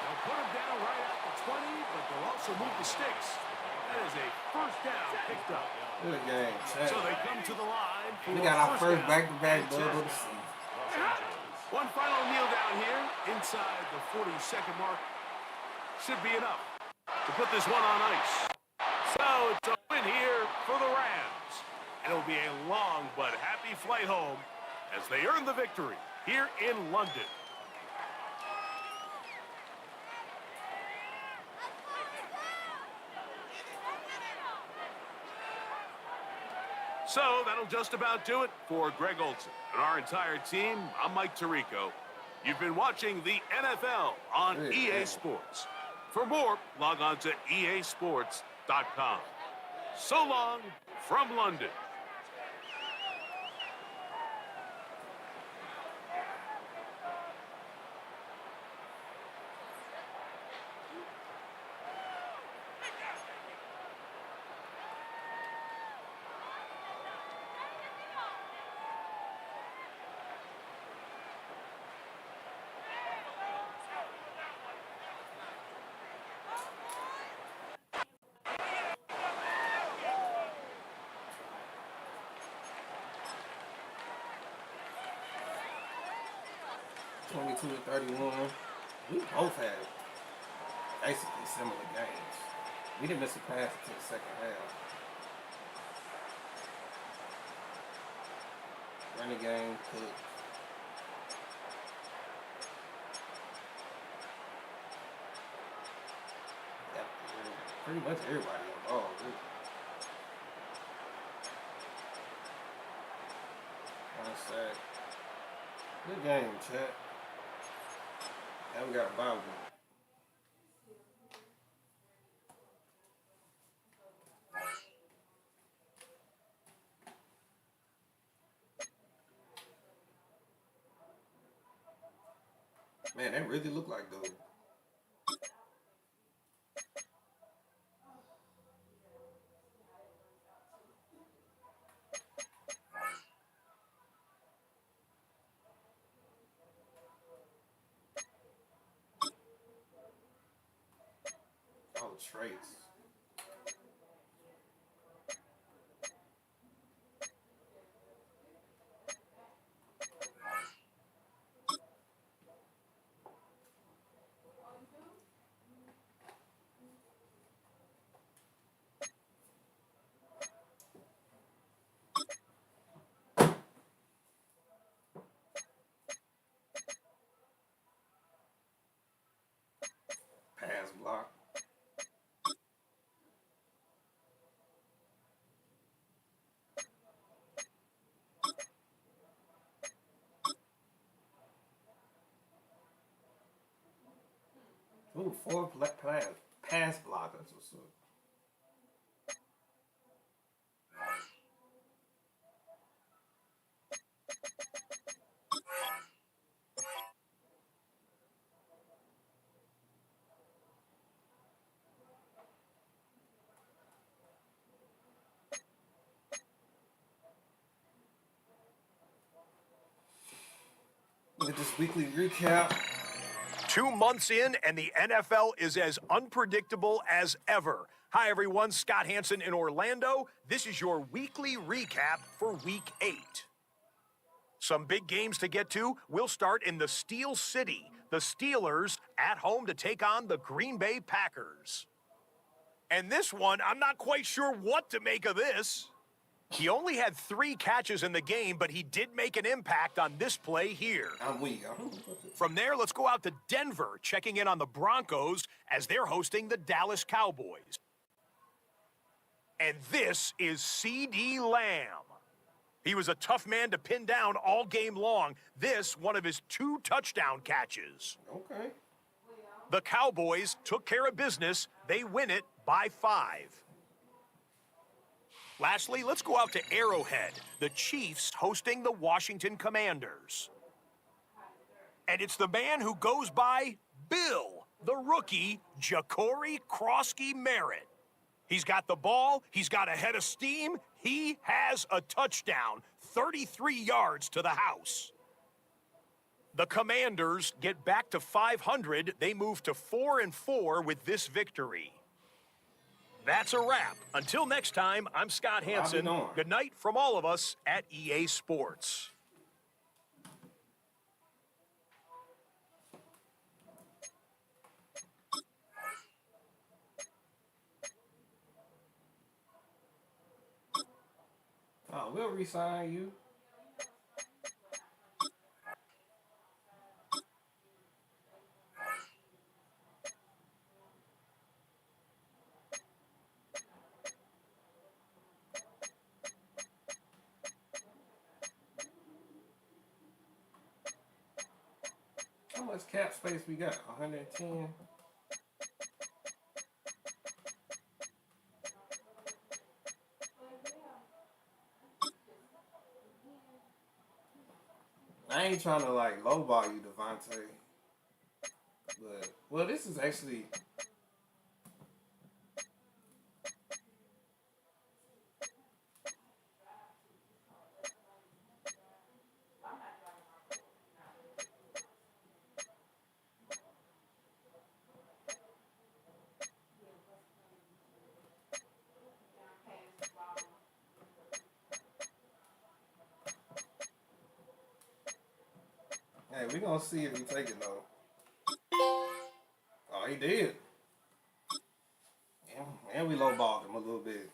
They'll put him down right at the 20, but they'll also move the sticks. That is a 1st down picked up. Good game. So they come to the line for We got our first down back-to-back and double 10. of the season. One final kneel down here inside the 40-second mark. Should be enough to put this one on ice. So it's a win here for the Rams. And it'll be a long but happy flight home as they earn the victory here in London. So that'll just about do it for Greg Olson and our entire team. I'm Mike Tirico. You've been watching the NFL on EA Sports. For more, log on to easports.com. So long from London. To 31. We both had basically similar games. We didn't miss a pass until the 2nd half. Running game, Cook. Yeah, pretty much everybody involved. One sack. Good game, chat. Now we got a bye week. Man, they really look like those. Oh, traits. Ooh, 4 pass block. That's what's up. Look at this weekly recap. 2 months in, and the NFL is as unpredictable as ever. Hi, everyone. Scott Hansen in Orlando. This is your weekly recap for Week 8. Some big games to get to. We'll start in the Steel City. The Steelers at home to take on the Green Bay Packers. And this one, I'm not quite sure what to make of this. He only had 3 catches in the game, but he did make an impact on this play here. I'm weak. From there, let's go out to Denver, checking in on the Broncos as they're hosting the Dallas Cowboys. And this is C.D. Lamb. He was a tough man to pin down all game long. This, one of his 2 touchdown catches. Okay. The Cowboys took care of business. They win it by 5. Lastly, let's go out to Arrowhead. The Chiefs hosting the Washington Commanders. And it's the man who goes by Bill, the rookie, Ja'Cory Krosky-Merritt. He's got the ball. He's got a head of steam. He has a touchdown, 33 yards to the house. The Commanders get back to 500. They move to 4-4 with this victory. That's a wrap. Until next time, I'm Scott Hansen. Good night from all of us at EA Sports. Oh, we'll re-sign you. How much cap space we got? 110. I ain't trying to like lowball you, Devontae. But well, this is actually hey, we gonna see if he take it though. Oh, he did. And we lowballed him a little bit.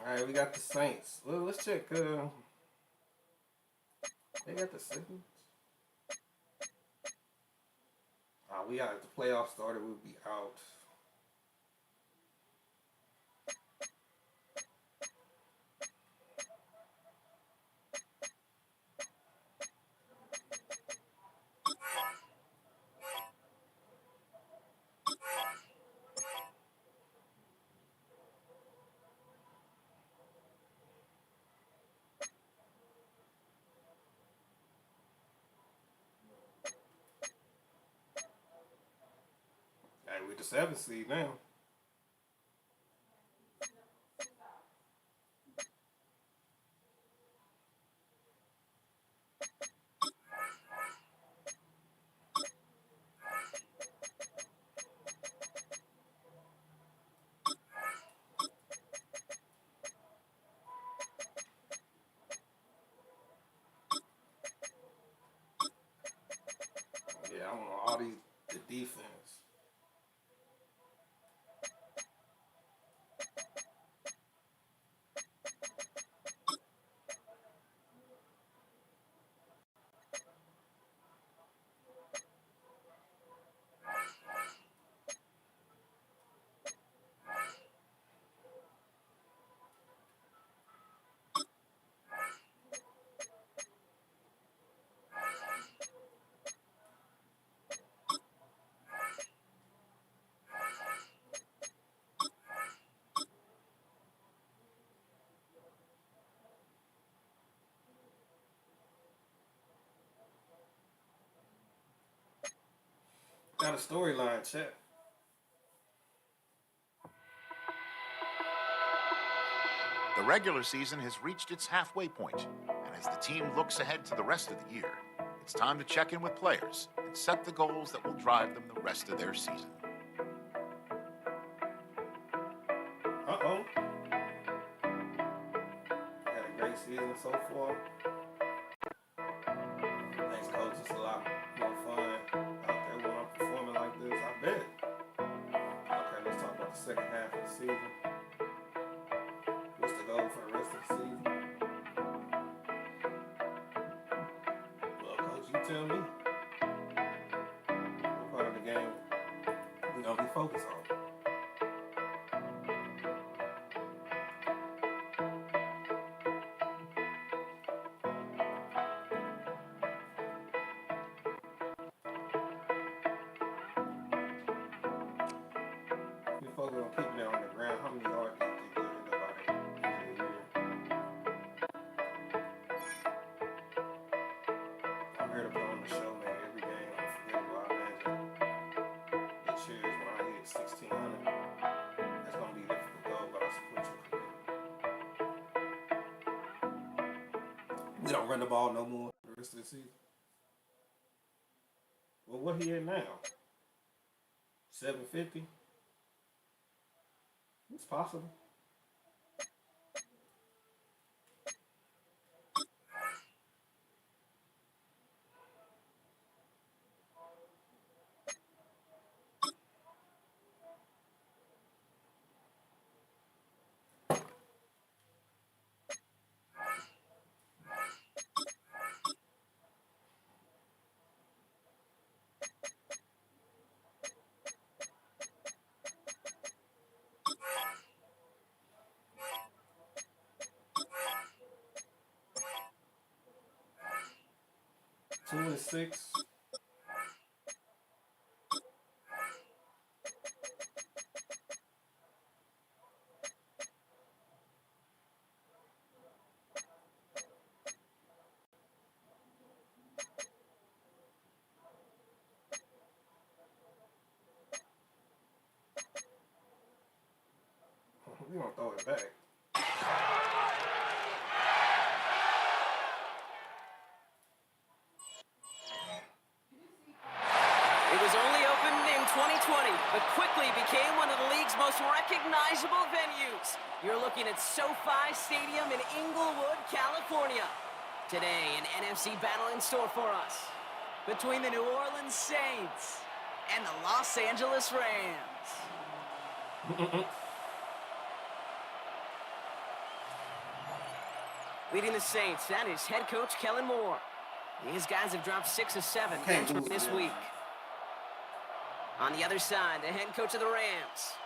All right, we got the Saints. Well, let's check. They got the Saints. We got the playoffs started. We'll be out. Hey, we're the 7th seed now. Yeah, I want all the defense. Got a storyline, chat. The regular season has reached its halfway point, and as the team looks ahead to the rest of the year, it's time to check in with players and set the goals that will drive them the rest of their season. Uh-oh. Had a great season so far. Thanks, coach. It's a lot more fun out there when I'm performing like this. I bet. Okay, let's talk about the second half of the season. What's the goal for the rest of the season? Well, coach, you tell me. What part of the game we gonna be focused on? We focus on keeping it on the ground. How many yards do you think we'll end up by the end of the year? I'm here to put on the show, man. Every game unforgettable. I imagine the cheers when I hit 1,600. That's gonna be a difficult goal, but I support your commitment. We don't run the ball no more the rest of the season. Well, what he at now? 750? It's possible. Two and six. We gonna throw it back. It was only opened in 2020, but quickly became one of the league's most recognizable venues. You're looking at SoFi Stadium in Inglewood, California. Today, an NFC battle in store for us between the New Orleans Saints and the Los Angeles Rams. Leading the Saints, that is head coach Kellen Moore. These guys have dropped 6 of 7 this week. On the other side, the head coach of the Rams.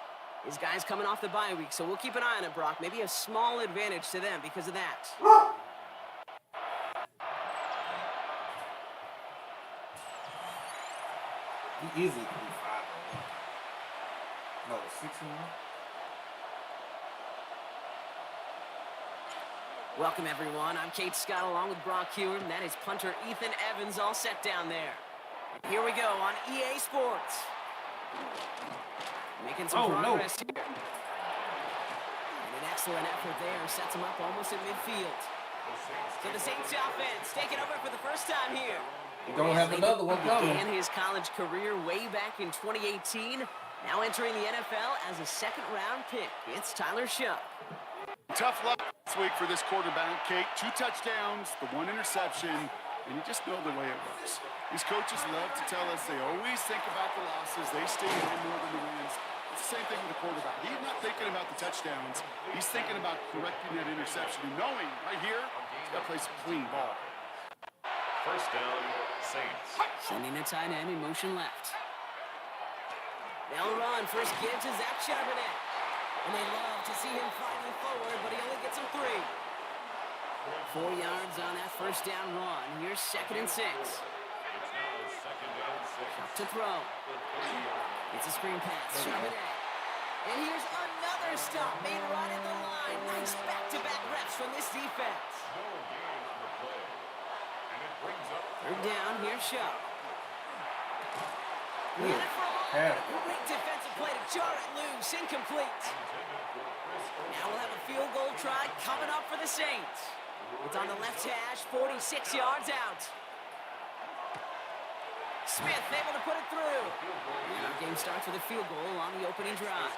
These guys coming off the bye week, so we'll keep an eye on it, Brock. Maybe a small advantage to them because of that. He easily could be 5-1. No, 6-1. Welcome, everyone. I'm Kate Scott along with Brock Heward, and that is punter Ethan Evans all set down there. And here we go on EA Sports. Making some progress here. And an excellent effort there sets him up almost at midfield. So the Saints offense taking over for the first time here. You don't have another one coming. Began his college career way back in 2018. Now entering the NFL as a second-round pick. It's Tyler Shuck. Tough luck this week for this quarterback, Kate. 2 touchdowns, the 1 interception, and you just know the way it works. These coaches love to tell us they always think about the losses. They stay in more than the wins. It's the same thing with the quarterback. He's not thinking about the touchdowns. He's thinking about correcting that interception and knowing right here, he's got to play some clean ball. First down, Saints. Sending a tight end in motion left. They'll run. First give to Zach Charbonnet. And they love to see him fighting forward, but he only gets him 3. 4 yards on that first down run. Here's 2nd and 6. Up to throw. It's a screen pass. Charbonnet. And here's another stop made right at the line. Nice back-to-back reps from this defense. 3rd down. Here's Shuck. He had it for a Yeah. moment. Great defensive play to jar it loose. Incomplete. Now we'll have a field goal try coming up for the Saints. It's on the left hash, 46 yards out. Smith able to put it through. And our game starts with a field goal on the opening drive.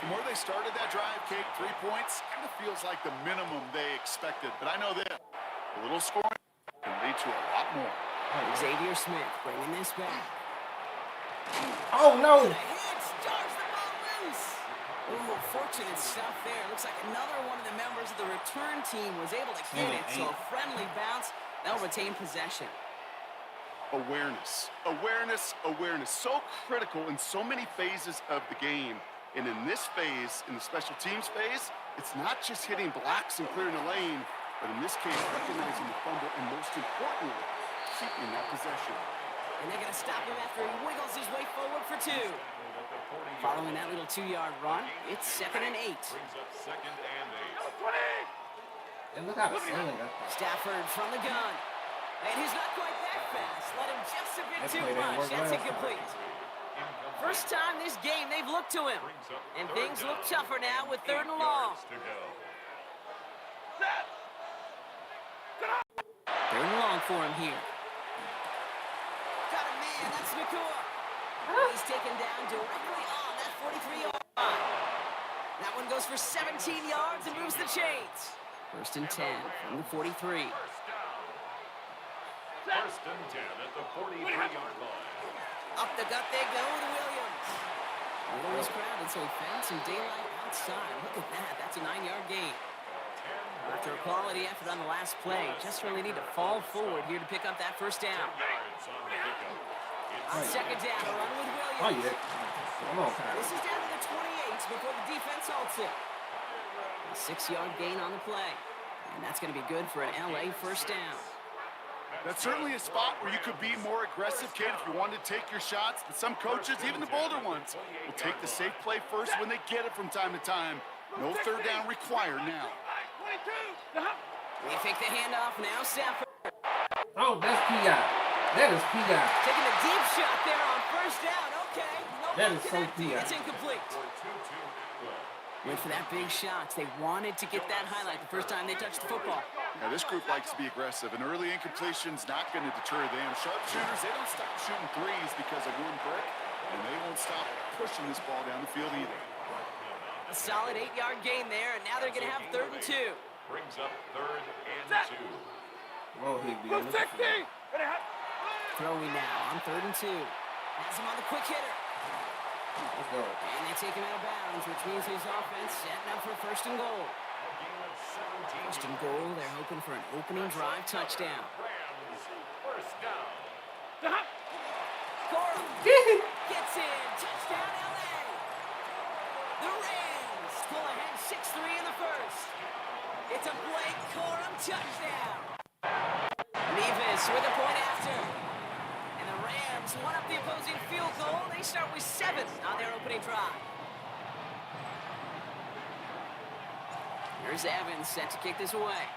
From where they started that drive, Kate, 3 points, kind of feels like the minimum they expected. But I know this, a little scoring can lead to a lot more. Xavier Smith bringing this back. Oh, no. The hit stars the ball loose. Ooh, fortunate stuff there. Looks like another one of the members of the return team was able to get it. So a friendly bounce. They'll retain possession. Awareness, awareness, awareness. So critical in so many phases of the game. And in this phase, in the special teams phase, it's not just hitting blocks and clearing the lane, but in this case, recognizing the fumble and most importantly, keeping that possession. And they're going to stop him after he wiggles his way forward for 2. Following that little 2-yard run, it's 2nd and 8. And look how silly that was. Stafford from the gun. And he's not quite that fast. Let him just a bit That too play didn't much. work That's last incomplete. First time this game they've looked to him. And things look tougher now with 3rd and long. 3rd and long for him here. Got a man, that's Nakua. He's taken down directly on that 43-yard line. That one goes for 17 yards and moves the chains. 1st and 10 from the 43. First and 10 at the 43-yard line. Up the gut they go to Williams. Middle was crowded, so he found some daylight outside. Look at that. That's a 9-yard gain. After a quality effort on the last play, just really need to fall forward here to pick up that 1st down. On 2nd down, a run with Williams. Oh, yeah. Come on, Kyle. This is down to the 28 before the defense halts it. A 6-yard gain on the play. And that's going to be good for an LA 1st down. That's certainly a spot where you could be more aggressive, kid, if you wanted to take your shots. But some coaches, even the bolder ones, will take the safe play first when they get it from time to time. No 3rd down required now. They fake the handoff now, Stafford. Oh, that's P.I. That is P.I. Taking a deep shot there on 1st down. Okay. No That one is so connecting. P.I. It's incomplete. Went for that big shot. They wanted to get that highlight the first time they touched the football. Now, this group likes to be aggressive, and early incompletion's not going to deter them. Sharpshooters, they don't stop shooting threes because of one brick, and they won't stop pushing this ball down the field either. A solid 8-yard gain there, and now they're going to have 3rd and 2. Brings up 3rd and 2. Oh, Higby. Throwing now on 3rd and 2. Has him on the quick hitter. Let's go. And they take him out of bounds, which means his offense setting up for 1st and goal. 1st and goal, they're hoping for an opening drive touchdown. First down. Corum gets in. Touchdown, LA. The Rams pull ahead 6-3 in the 1st. It's a Blake Corum touchdown. Nevis with a point after. And the Rams won up the opposing field goal. They start with 7 on their opening drive. Here's Evans set to kick this away.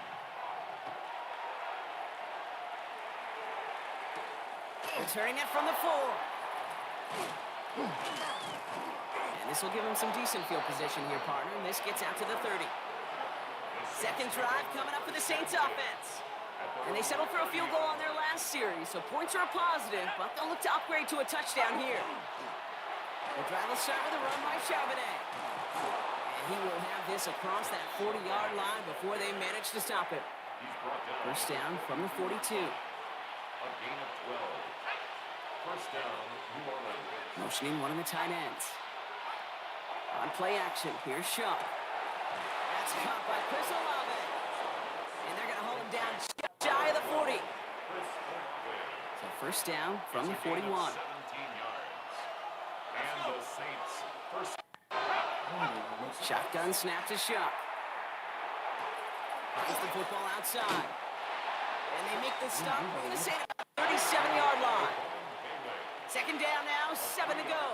Returning it from the 4. And this will give him some decent field position here, partner. And this gets out to the 30. 2nd drive coming up for the Saints offense. And they settled for a field goal on their last series, so points are a positive, but they'll look to upgrade to a touchdown here. The drive will start with a run by Charbonnet. And he will have this across that 40-yard line before they manage to stop it. 1st down from the 42. A gain of 12. First down, New Orleans. Motioning one of the tight ends. On play action, here's Shaw. That's caught by Chris Olave. And they're going to hold him down just shy of the 40. So 1st down from the 41. 17 yards. And the Saints first. Shotgun snap to Shaw. Gets the football outside. And they make the stop from the Saints 37-yard line. 2nd down now, 7 to go.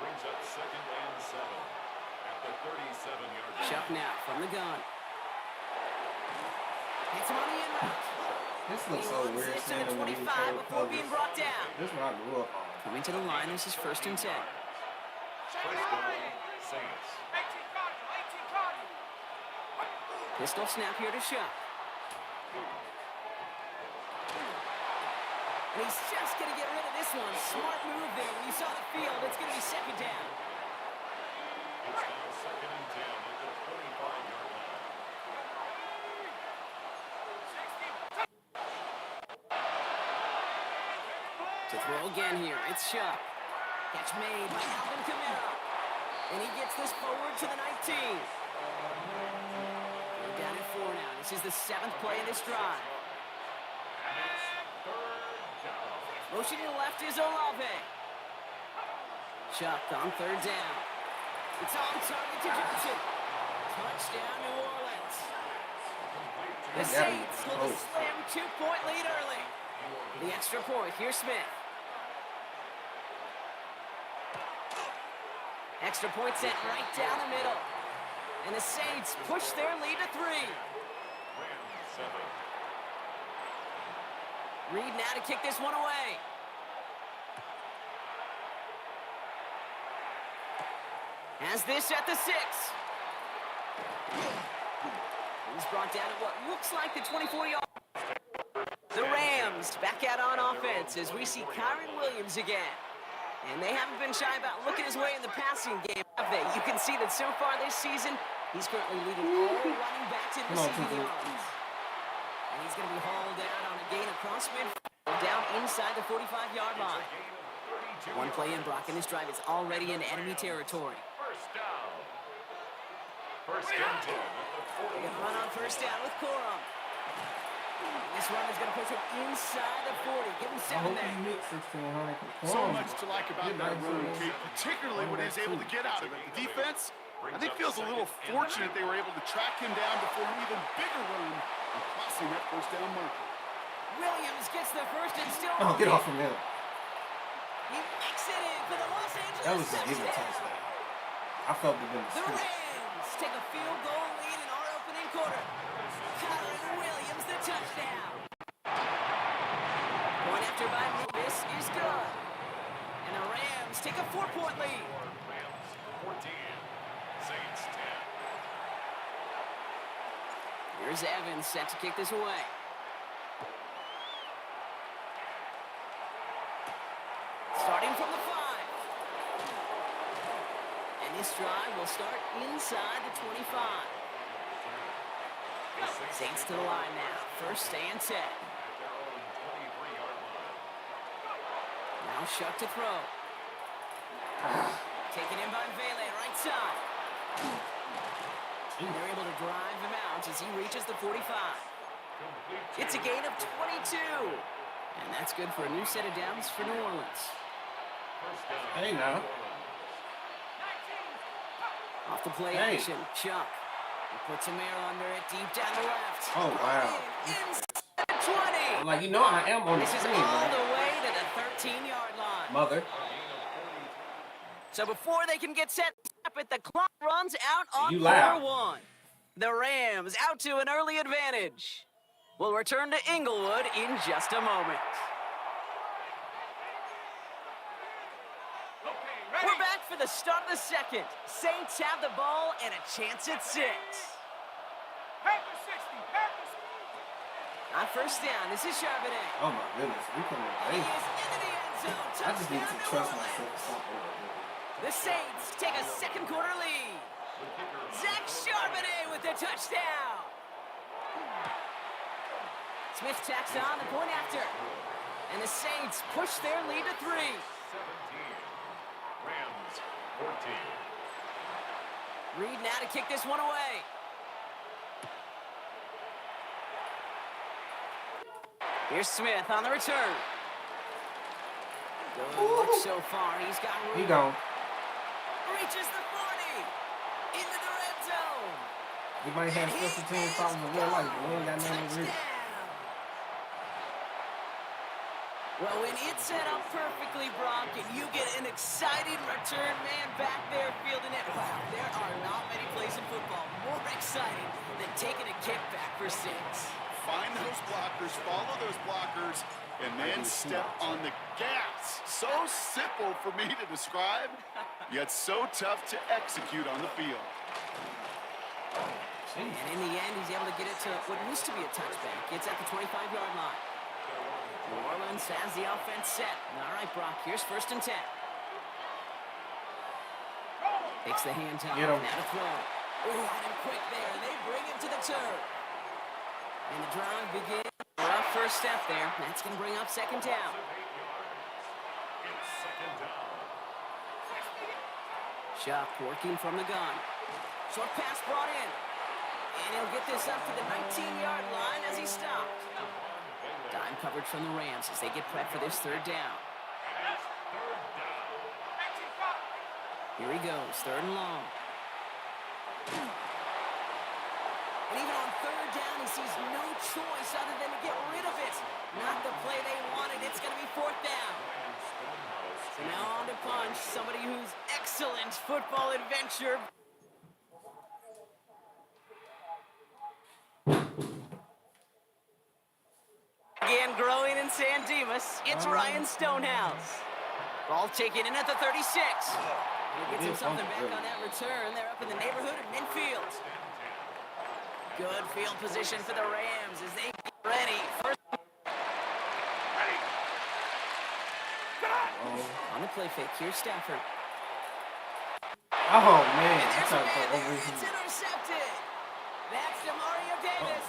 Brings up 2nd and 7 at the 37-yard line. Chuck now from the gun. Hits him on the in route. This looks so He weird. runs it to Seeing the them in 25 these before being brought down. This is what I grew up on. Coming to the line, this is 1st and 10. Saints. Pistol snap here to Shuck. And he's just going to get rid of this one. Smart move there. When you saw the field, it's going to be 2nd down. It's now 2nd and 10 at the 25-yard line. To throw again here, it's Shuck. Catch made by Alvin Kamara. And he gets this forward to the 19. We're down at 4 now. This is the 7th play of this drive. Motion to the left is Olave. Shuck on 3rd down. It's on target to Johnson. Touchdown, New Orleans. The Saints with a slim 2-point lead early. The extra point, here's Smith. Extra point sent right down the middle. And the Saints push their lead to 3. Reed now to kick this one away. Has this at the 6. He's brought down at what looks like the 24-yard. The Rams back out on offense as we see Kyron Williams again. And they haven't been shy about looking his way in the passing game, have they? You can see that so far this season, he's currently leading all running backs in receiving yards. And he's going to be hauled out on a gain across midfield, down inside the 45-yard line. One play in, Brock, and this drive is already in enemy territory. First down. First and 10 at the 40. They're going to run on 1st down with Corum. This run is going to push him inside the 40. Give him 7 there. So much to like about that run, Kate, particularly when he's able to get out of it. The defense, I think, feels a little fortunate they were able to track him down before an even bigger run and crossing that 1st down marker. Williams gets the first and still. Oh, get off from him. He makes it in for the Los Angeles That was a given touchdown. I felt it in the The street. Rams take a field goal lead in our opening quarter. Kyron Williams, the touchdown. Point after by Lewis is good. And the Rams take a 4-point lead. Rams 14. Saints 10. Here's Evans set to kick this away. Starting from the 5. And this drive will start inside the 25. Saints to the line now. 1st and 10. Now Shuck to throw. Taken in by Vele, right side. And they're able to drive him out as he reaches the 45. It's a gain of 22. And that's good for a new set of downs for New Orleans. Hey, now. Off the play action, Chuck. He puts a mirror under it, deep down the left. Oh, wow. Inside 20. I'm like, you know I am on the This is screen, all man. the way to the 13-yard line. Mother. So before they can get set up, the clock runs out on You loud. quarter 1. The Rams out to an early advantage. We'll return to Inglewood in just a moment. We're back for the start of the 2nd. Saints have the ball and a chance at 6. On 1st down, this is Charbonnet. Oh, my goodness. We can He relate. is into the end zone. I just need to Touchdown, trust New myself. Orleans. to stop over there. The Saints take a 2nd quarter lead. Zach Charbonnet with the touchdown. Smith tacks on the point after. And the Saints push their lead to 3. 17. Rams 14. Reed now to kick this one away. Here's Smith on the return. Good look so far. He's got room. He gone. Reaches the 40. Into the red zone. We might have special team problems in real life, but we ain't got nothing to read. Well, when it's set up perfectly, Brock, and you get an exciting return man back there fielding it, wow, there are not many plays in football more exciting than taking a kick back for 6. find those blockers, follow those blockers, and then step on the gas. So simple for me to describe, yet so tough to execute on the field. And in the end, he's able to get it to what used to be a touchback. It's at the 25-yard line. New Orleans has the offense set. All right, Brock, here's 1st and 10. Takes the hand time. Now to throw. Ooh, and quick there. They bring it to the turf. And the drive begins. Rough first step there. That's going to bring up 2nd down. Shuck working from the gun. Short pass brought in. And he'll get this up to the 19-yard line as he stopped. Dime coverage from the Rams as they get prepped for this 3rd down. Here he goes, 3rd and long. And even on 3rd down, he sees no choice other than to get rid of it. Not the play they wanted. It's going to be 4th down. So now on to punch, somebody who's excellent football adventure. Again, growing in San Dimas, it's Ryan Stonehouse. Ball taken in at the 36. He gets him something back on that return. They're up in the neighborhood of midfield. Good field position for the Rams as they get ready. On the play fake, here's Stafford. Oh, man. And there's a man there. It's intercepted. That's Demario Davis.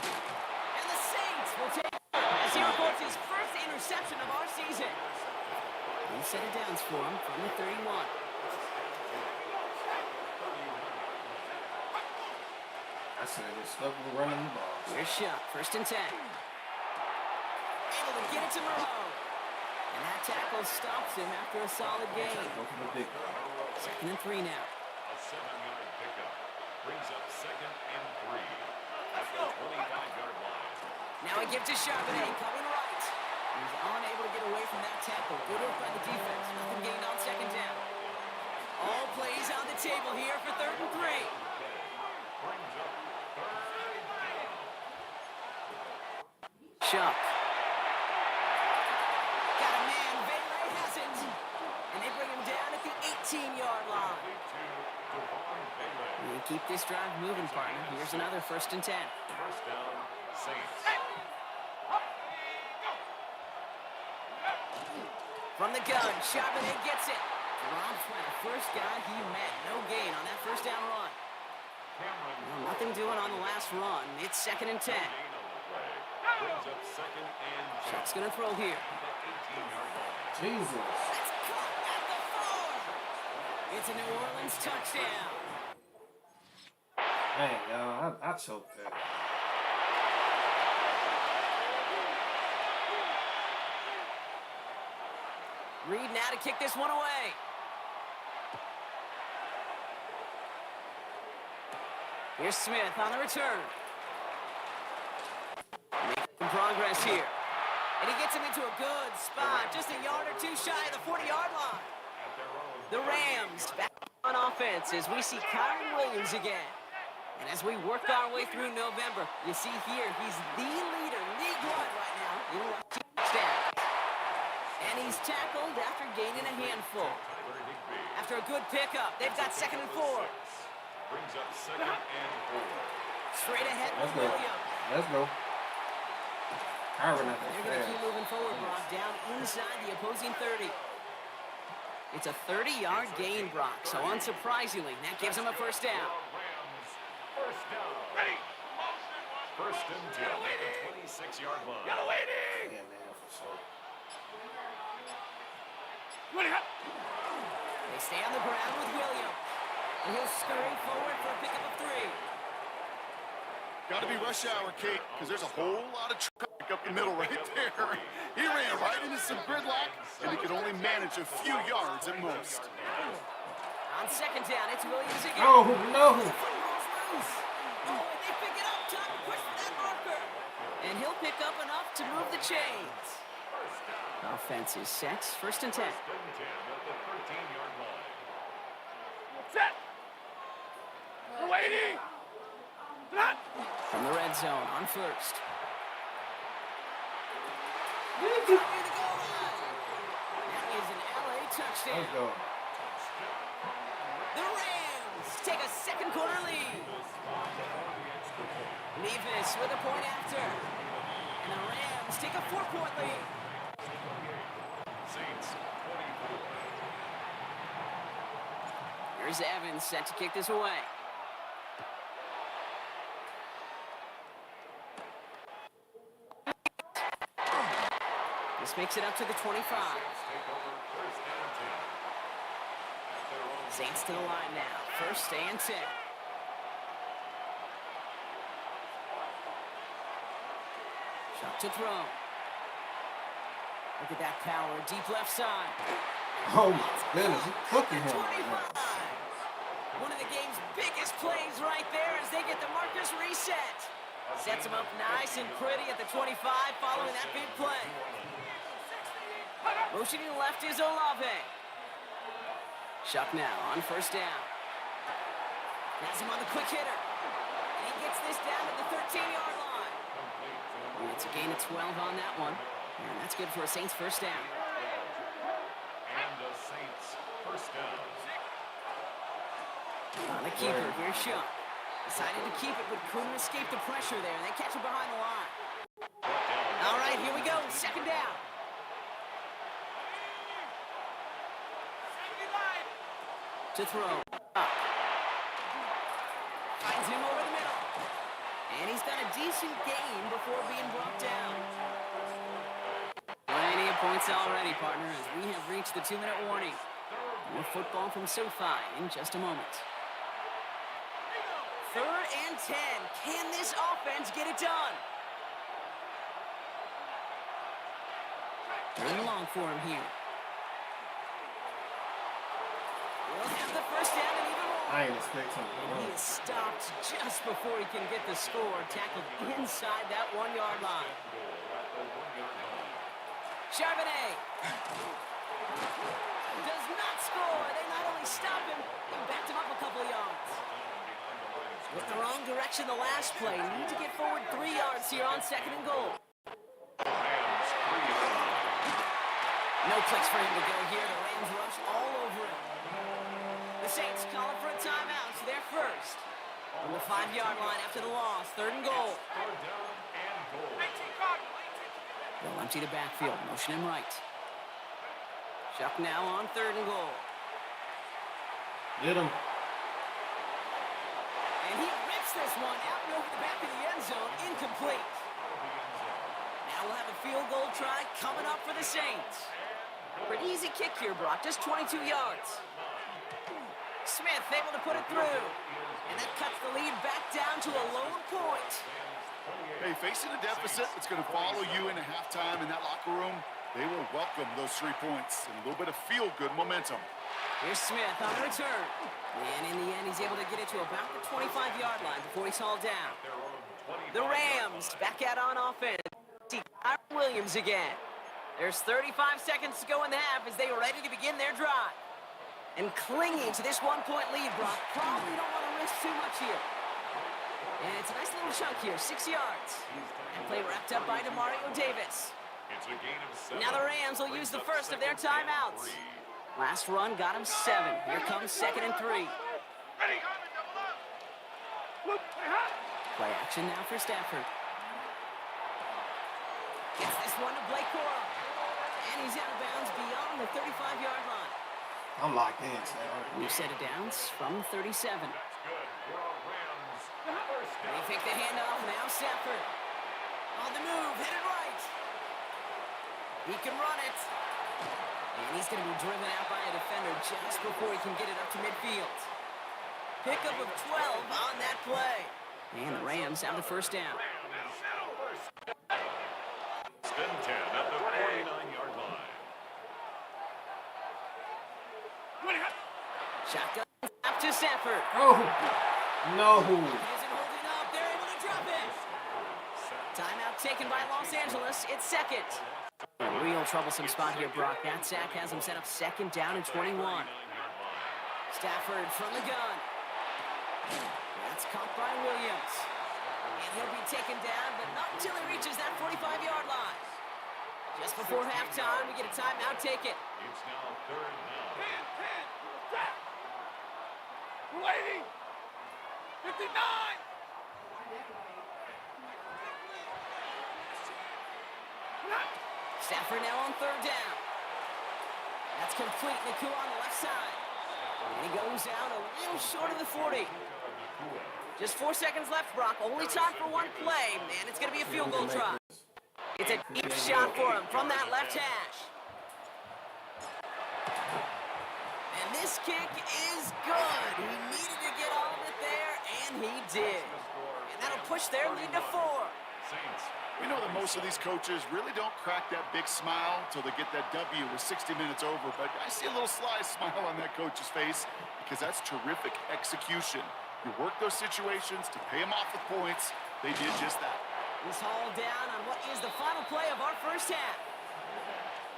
And the Saints will take it as he records his first interception of our season. He set it down for him from the 31. I said they're stuck with running the ball. Here's Shuck, 1st and 10. Able to get it to Moreau. And that tackle stops him after a solid gain. 2nd and 3 now. A 7-yard pickup brings up 2nd and 3 at the 25-yard line. Now a give to Charbonnet, coming right. He's unable to get away from that tackle. Good work by the defense. Nothing gained on 2nd down. All plays on the table here for 3rd and 3. Shuck. Got a man, Baylor has it. And they bring him down at the 18-yard line. And keep this drive moving, partner. Here's another 1st and 10. First down, Saints. From the gun, Charbonnet gets it. Ron Flynn, first guy he met. No gain on that 1st down run. Well, nothing doing on the last run. It's 2nd and 10. Brings up 2nd and 10. Shuck's gonna throw here. Jesus. That's caught at the 4. It's a New Orleans touchdown. Man, y'all, I choked that. Reed now to kick this one away. Here's Smith on the return. Making progress here. And he gets him into a good spot, just a yard or two shy of the 40-yard line. The Rams back on offense as we see Kyron Williams again. And as we work our way through November, you see here, he's the leader, league-wide right now, in rushing touchdowns. And he's tackled after gaining a handful. After a good pickup, they've got 2nd and 4. Brings up 2nd and 4. Straight ahead with Let's go. Williams. Let's go. They're going to keep moving forward, Brock, down inside the opposing 30. It's a 30-yard gain, Brock, so unsurprisingly, that gives him a 1st down. First down. Ready. 1st and 10 at the 26-yard line. Yeah, man, for sure. They stay on the ground with Williams. And he'll scurry forward for a pickup of 3. Got to be rush hour, Kate, because there's a whole lot of traffic up the middle right there. He ran right into some gridlock, and he could only manage a few yards at most. On 2nd down, it's Williams again. Oh, no. The football's loose. Oh, and they pick it up. Time to push for that marker. And he'll pick up enough to move the chains. Offense is set. 1st and 10. 1st and 10 at the 13-yard line. Set. Waiting. From the red zone on first. That is an LA touchdown. Let's go. The Rams take a second quarter lead. Nevis with a point after. And the Rams take a 4-point lead. Saints 24. Here's Evans set to kick this away. This makes it up to the 25. Saints to the line now. First and 10. Shot to throw. Look at that power. Deep left side. Oh my goodness, he's cooking him right 25. now. One of the game's biggest plays right there as they get the markers reset. Sets him up nice and pretty at the 25 following that big play. Motioning left is Olave. Shuck now on first down. Has him on the quick hitter. And he gets this down to the 13-yard line. And it's a gain of 12 on that one. And that's good for a Saints first down. And the Saints first down. On the keeper, here's Shuck. Decided to keep it, but couldn't escape the pressure there. They catch it behind the line. All right, here we go. Second down. To throw. Up. Finds him over the middle. And he's done a decent gain before being brought down. Plenty of points already, partner, as we have reached the 2-minute warning. More football from SoFi in just a moment. 3rd and 10. Can this offense get it done? Third long for him here. We'll have the first down and even more. I ain't expecting him to And he run. is stopped just before he can get the score. Tackled inside that 1-yard line. Charbonnet does not score. They not only stop him, they backed him up a couple of yards. With the wrong direction the last play. Need to get forward 3 yards here on 2nd and goal. No place for him to go here. The Rams rush all over him. The Saints calling for a timeout, so they're first. On the 5-yard line after the loss, 3rd and goal. They'll empty the backfield, motion him right. Shuck now on 3rd and goal. Get him. And he rips this one out and over the back of the end zone, incomplete. Now we'll have a field goal try coming up for the Saints. An easy kick here, Brock, just 22 yards. Smith able to put it through. And that cuts the lead back down to a lone point. Hey, facing a deficit that's going to follow you into halftime in that locker room, they will welcome those 3 points and a little bit of feel-good momentum. Here's Smith on the return. And in the end, he's able to get it to about the 25-yard line before he's hauled down. The Rams back out on offense. See Kyron Williams again. There's 35 seconds to go in the half as they are ready to begin their drive. And clinging to this 1-point lead, Brock. Probably don't want to risk too much here. And it's a nice little chunk here, 6 yards. And play wrapped up by Demario Davis. It's a gain of 7. Now the Rams will use the first of their timeouts. Last run got him 7. Here comes 2nd and 3. Play action now for Stafford. Gets this one to Blake Corum. And he's out of bounds beyond the 35-yard line. I'm locked in, Stafford. New set of downs from 37. They take the handoff, now Stafford. On the move, headed right. He can run it. And he's going to be driven out by a defender just before he can get it up to midfield. Pickup of 12 on that play. And the Rams have the first down. Spin 10 at the 49-yard line. Shotgun up to Stafford. Oh, no. Isn't holding up. They're able to drop it. Timeout taken by Los Angeles. It's 2nd. A real troublesome spot here, Brock. That sack has him set up 2nd down and 21. Stafford from the gun. That's caught by Williams. And he'll be taken down, but not until he reaches that 45-yard line. Just before halftime, we get a timeout taken. It's now third down. We're waiting. 59. Stafford now on third down. That's complete. Nakua on the left side. And he goes out a little short of the 40. Just 4 seconds left, Brock. Only time for one play, and it's going to be a field goal try. It's a deep shot for him from that left hash. And this kick is good. He needed to get all of it there, and he did. And that'll push their lead to 4. Saints. We know that most of these coaches really don't crack that big smile until they get that W with 60 minutes over, but I see a little sly smile on that coach's face because that's terrific execution. You work those situations to pay them off with points. They did just that. He's hauled down on what is the final play of our first half.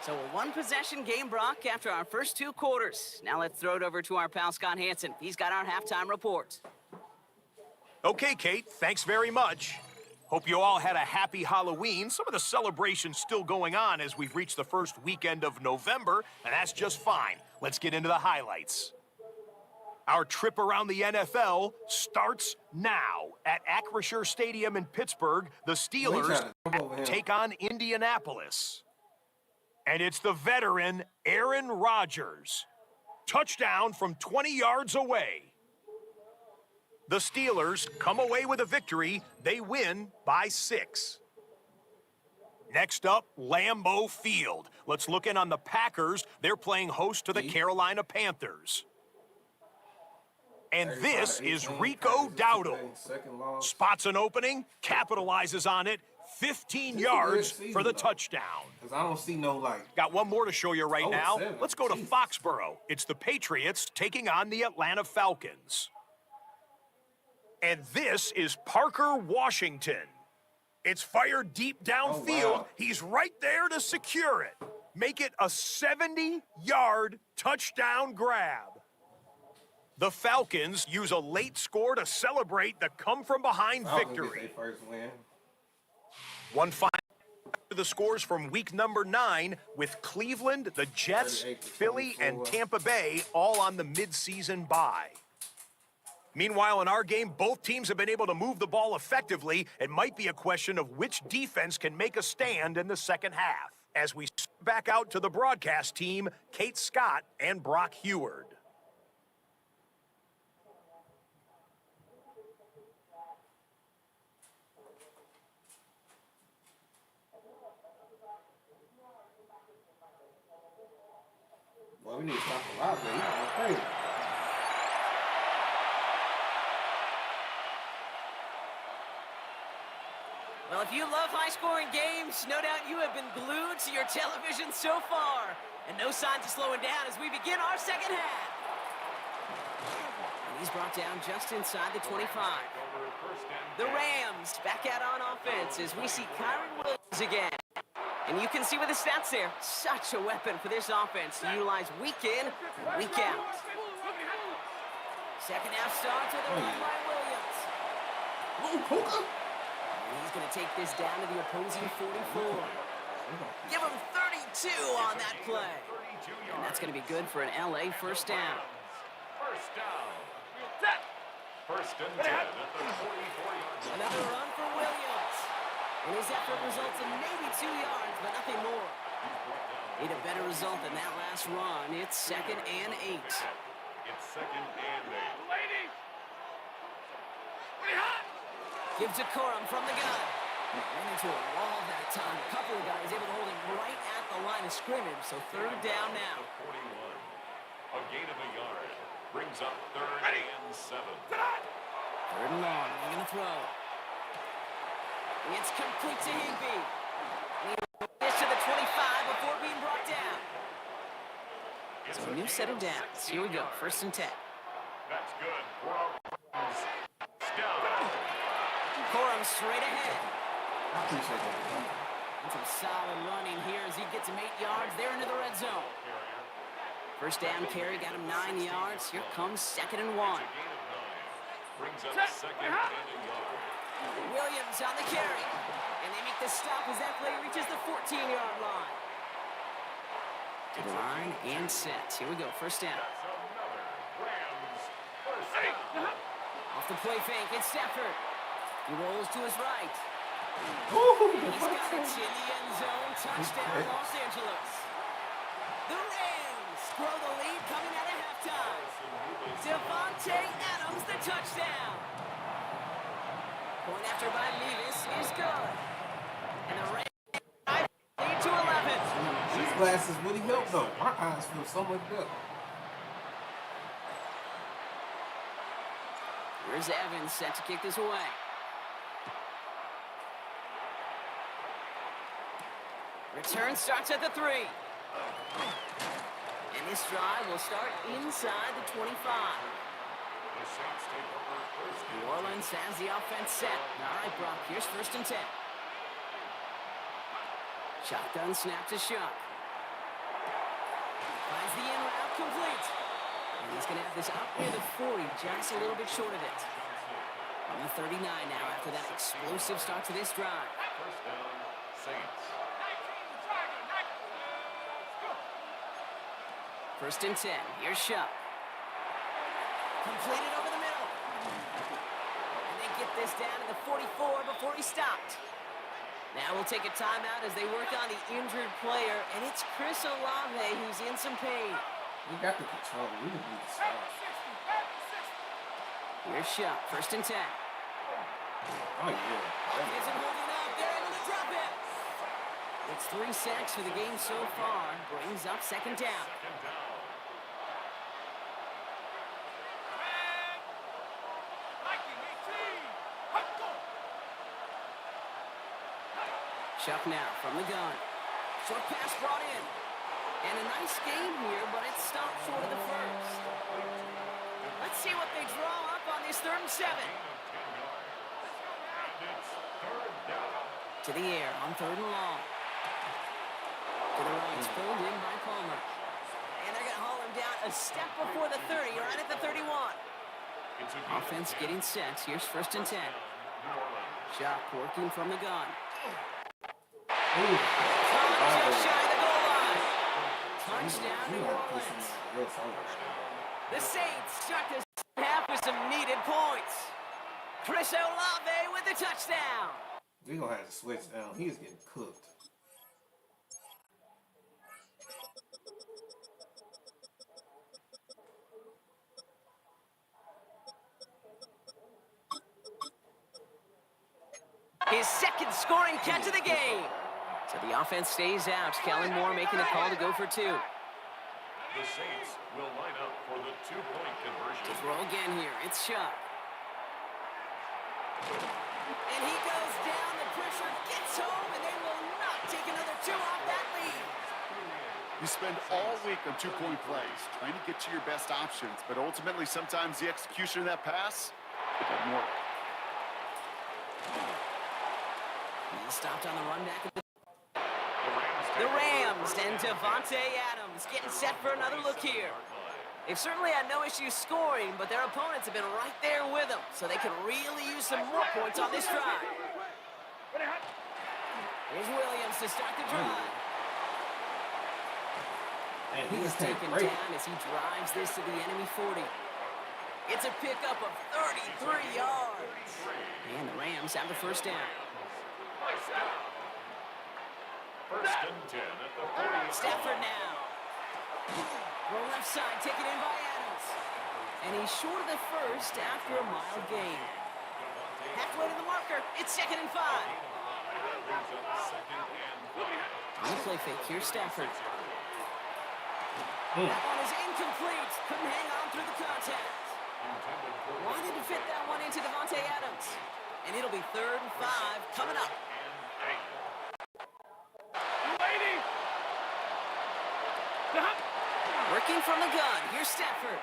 So a one-possession game, Brock, after our first 2 quarters. Now let's throw it over to our pal Scott Hansen. He's got our halftime report. Okay, Kate, thanks very much. Hope you all had a happy Halloween. Some of the celebrations still going on as we've reached the first weekend of November, and that's just fine. Let's get into the highlights. Our trip around the NFL starts now. At Acrisure Stadium in Pittsburgh, the Steelers take on Indianapolis. And it's the veteran Aaron Rodgers. Touchdown from 20 yards away. The Steelers come away with a victory. They win by 6. Next up, Lambeau Field. Let's look in on the Packers. They're playing host to the Carolina Panthers. And this is Rico Dowdle. Spots an opening, capitalizes on it, 15 yards for the touchdown. Because I don't see no, like... Got one more to show you right now. Let's go to Foxborough. It's the Patriots taking on the Atlanta Falcons. And this is Parker Washington. It's fired deep downfield. Oh, wow. He's right there to secure it. Make it a 70-yard touchdown grab. The Falcons use a late score to celebrate the come-from-behind victory. First win. One final the scores from week number 9 with Cleveland, the Jets, Philly, and Tampa Bay all on the midseason bye. Meanwhile, in our game, both teams have been able to move the ball effectively. It might be a question of which defense can make a stand in the second half. As we back out to the broadcast team, Kate Scott and Brock Heward. Well, we need to stop the live, man. Crazy. Well, if you love high-scoring games, no doubt you have been glued to your television so far. And no signs of slowing down as we begin our second half. And he's brought down just inside the 25. The Rams back out on offense as we see Kyron Williams again. And you can see with the stats there, such a weapon for this offense to utilize week in, week out. Second half starts with a run by Williams. He's going to take this down to the opposing 44. Give him 32 on that play. And that's going to be good for an LA first down. First down. First and 10 at the 44-yard line. Another run for Williams. And his effort results in maybe 2 yards, but nothing more. Need a better result than that last run. It's 2nd and 8. It's 2nd and 8. Gives to Corum from the gun. Ran into a wall that time. A couple of guys able to hold him right at the line of scrimmage. So 3rd down now. 41. A gain of a yard. Brings up 3rd and 7. 3rd and long. They're going to throw. It's complete to Higby. This to the 25 before being brought down. So a new set of downs. Here we go. 1st and 10. That's good. Down. Corum straight ahead. I appreciate that. And some solid running here as he gets him 8 yards. They're into the red zone. First down carry got him 9 yards. Here comes 2nd and 1. Brings up 2nd and a yard. Williams on the carry. And they make the stop as that play reaches the 14-yard line. To the line and set. Here we go, first down. Off the play fake, it's Stafford. He rolls to his right. He's got it in the end zone. Touchdown, Los Angeles. The Rams grow the lead coming out of halftime. Devontae Adams, the touchdown. Point after by Mevis is good. And the Rams lead to 11. These glasses really help, though. My eyes feel so much better. Here's Evans set to kick this away. Return starts at the 3. And this drive will start inside the 25. New Orleans has the offense set. All right, Brock, here's first and 10. Shotgun snap to Shuck. Finds the in route complete. And he's going to have this up near the 40, just a little bit short of it. On the 39 now after that explosive start to this drive. First down, Saints. First and 10. Here's Shuck. Completed over the middle. And they get this down to the 44 before he stopped. Now we'll take a timeout as they work on the injured player, and it's Chris Olave who's in some pain. We got the control. We didn't need to stop. Here's Shuck. First and 10. Oh, yeah. Isn't holding up. They're able to drop it. It's 3 sacks for the game so far. Brings up second down. Shuck now from the gun. Short pass brought in. And a nice game here, but it stopped short of the first. Let's see what they draw up on this 3rd and 7. To the air on 3rd and long. To the right, it's pulled in by Palmer. And they're going to haul him down a step before the 30, right at the 31. Offense getting set. Here's first and 10. Shuck working from the gun. Just shy of the goal line. Touchdown, New Orleans. The Saints start the half with some needed points. Chris Olave with the touchdown. We're going to have to switch down. He's getting cooked. His second scoring catch of the game. So the offense stays out. Kellen Moore making the call to go for 2. The Saints will line up for the 2-point conversion. To throw again here. It's Shuck. And he goes down. The pressure gets home, and they will not take another 2 off that lead. You spend all week on 2-point plays, trying to get to your best options, but ultimately sometimes the execution of that pass, it doesn't work. He stopped on the run back at the Rams and Devontae Adams getting set for another look here. They've certainly had no issues scoring, but their opponents have been right there with them, so they can really use some more points on this drive. Here's Williams to start the drive. Man, He's taken down as he drives this to the enemy 40. It's a pickup of 33 yards. And the Rams have the first down. First and 10 at the 40. Stafford now. Roll left side, taken in by Adams. And he's short of the first after a mild gain. Halfway to the marker, it's 2nd and 5. On the play fake, here's Stafford. That one is incomplete. Couldn't hang on through the contact. Wanted to fit that one into Devontae Adams. And it'll be 3rd and 5 coming up. Working from the gun. Here's Stafford.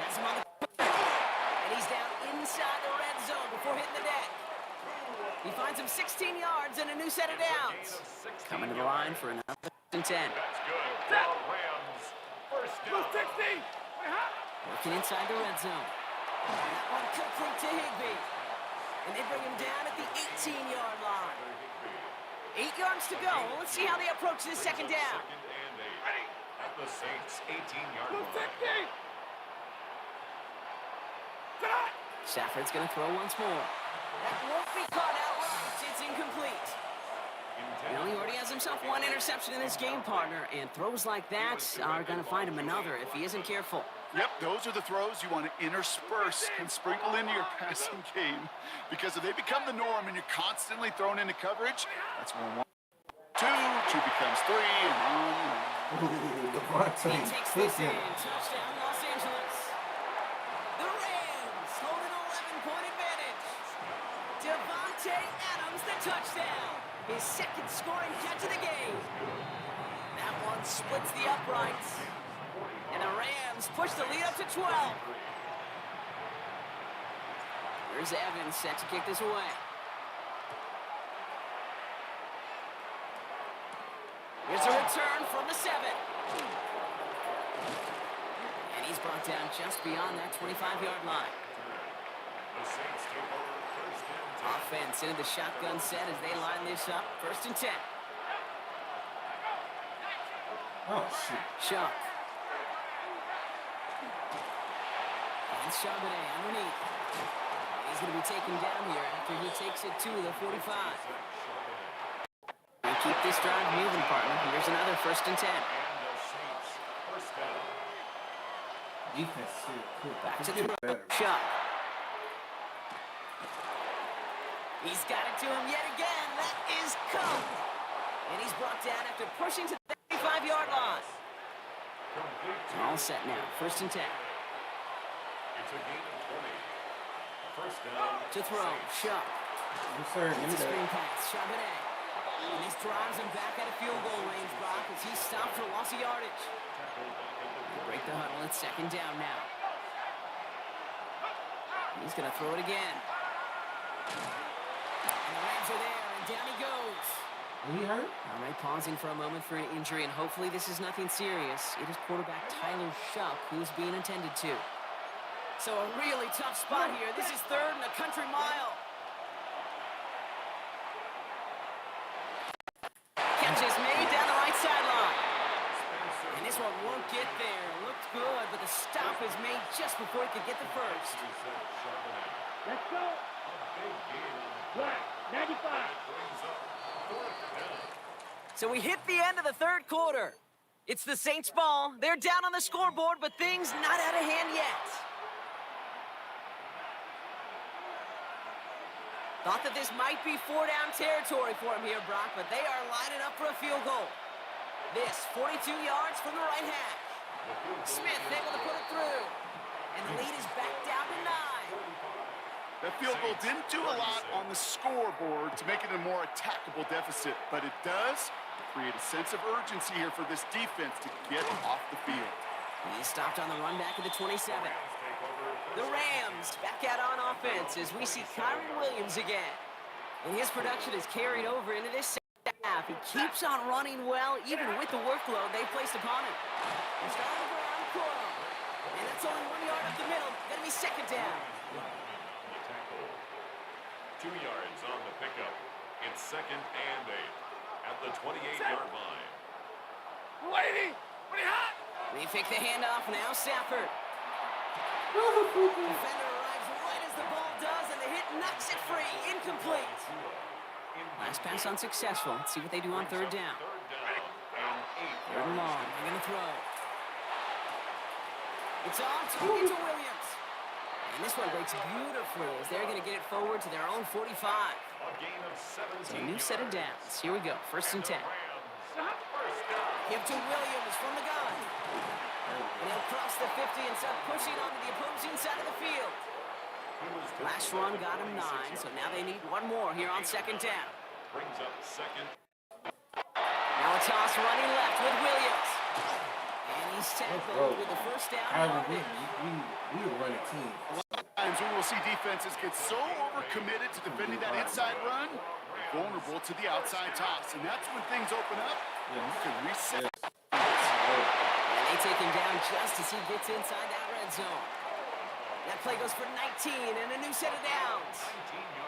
Has him on the and he's down inside the red zone before hitting the deck. He finds him 16 yards and a new set of downs. Coming to the line for another 10. That's good. The Rams. First down. Working inside the red zone. That one complete to Higbee. And they bring him down at the 18-yard line. 8 yards to go. Let's see how they approach this second down. Second and 8. At the Saints' 18-yard line. Stafford's going to throw once more. That won't be caught outright. It's incomplete. Well, he already has himself one interception in his game, partner, and throws like that are going to find him another if he isn't careful. Yep, those are the throws you want to intersperse and sprinkle into your passing game. Because if they become the norm and you're constantly thrown into coverage, that's when 1, 2 becomes 3, and on. He takes this in. Touchdown, Los Angeles. The Rams hold an 11-point advantage. Devontae Adams, the touchdown. His second scoring catch of the game. That one splits the uprights. And the Rams push the lead up to 12. Here's Evans set to kick this away. Here's a return from the 7. And he's brought down just beyond that 25-yard line. The Saints take over first and 10. Offense into the shotgun set as they line this up. First and 10. Oh, shoot. Shuck. And Charbonnet underneath. He's going to be taken down here after he takes it to the 45. And keep this drive moving, partner. Here's another first and 10. And the Saints first down. Defense is cool. Back to Get the better. Shuck. He's got it to him yet again. That is Cook. And he's brought down after pushing to the 35-yard line. All set now. First and 10. It's a gain of 20. First down. To throw. Shuck. Yes, sir. Give me It's a screen that. pass. Charbonnet. And this drives him back out of field goal range, Brock, as he's stopped for loss of yardage. Break the huddle. It's second down now. He's going to throw it again. And the Rams are there, and down he goes. He hurt? All right, pausing for a moment for an injury, and hopefully this is nothing serious. It is quarterback Tyler Shuck who's being attended to. So a really tough spot here. This is third and a country mile. Catch is made down the right sideline. And this one won't get there. Looked good, but the stop is made just before he could get the first. Let's go. Black, 95. So we hit the end of the third quarter. It's the Saints' ball. They're down on the scoreboard, but things not out of hand yet. Thought that this might be 4-down territory for him here, Brock, but they are lining up for a field goal. This, 42 yards from the right hash. Smith able to put it through. And the lead is back down to 9. That field goal didn't do a lot on the scoreboard to make it a more attackable deficit, but it does create a sense of urgency here for this defense to get off the field. He stopped on the run back at the 27. The Rams back out on offense as we see Kyron Williams again. And his production is carried over into this second half. He keeps on running well, even with the workload they placed upon him. He's got the ground Coral. And that's only 1 yard up the middle. Gonna be second down. 2 yards on the pickup. It's second and 8 at the 28-yard line. They fake the handoff. Now Stafford. Defender arrives right as the ball does, and the hit knocks it free. Incomplete. Last pass unsuccessful. Let's see what they do on third down. Third and long. They're going to throw. It's on target to Williams. And this one breaks beautifully as they're going to get it forward to their own 45. A gain of 17 So a new set of downs. Here we go. First and 10. Give to Williams from the gun. And he'll cross the 50 and start pushing onto the opposing side of the field. Last run got him 9, so now they need one more here on second down. Brings up second. Now a toss running left with Williams. And he's tackled with the first down. We were running team. Times we will see defenses get so overcommitted to defending that inside run, vulnerable to the outside toss. And that's when things open up, and you can reset. And they take him down just as he gets inside that red zone. That play goes for 19 and a new set of downs.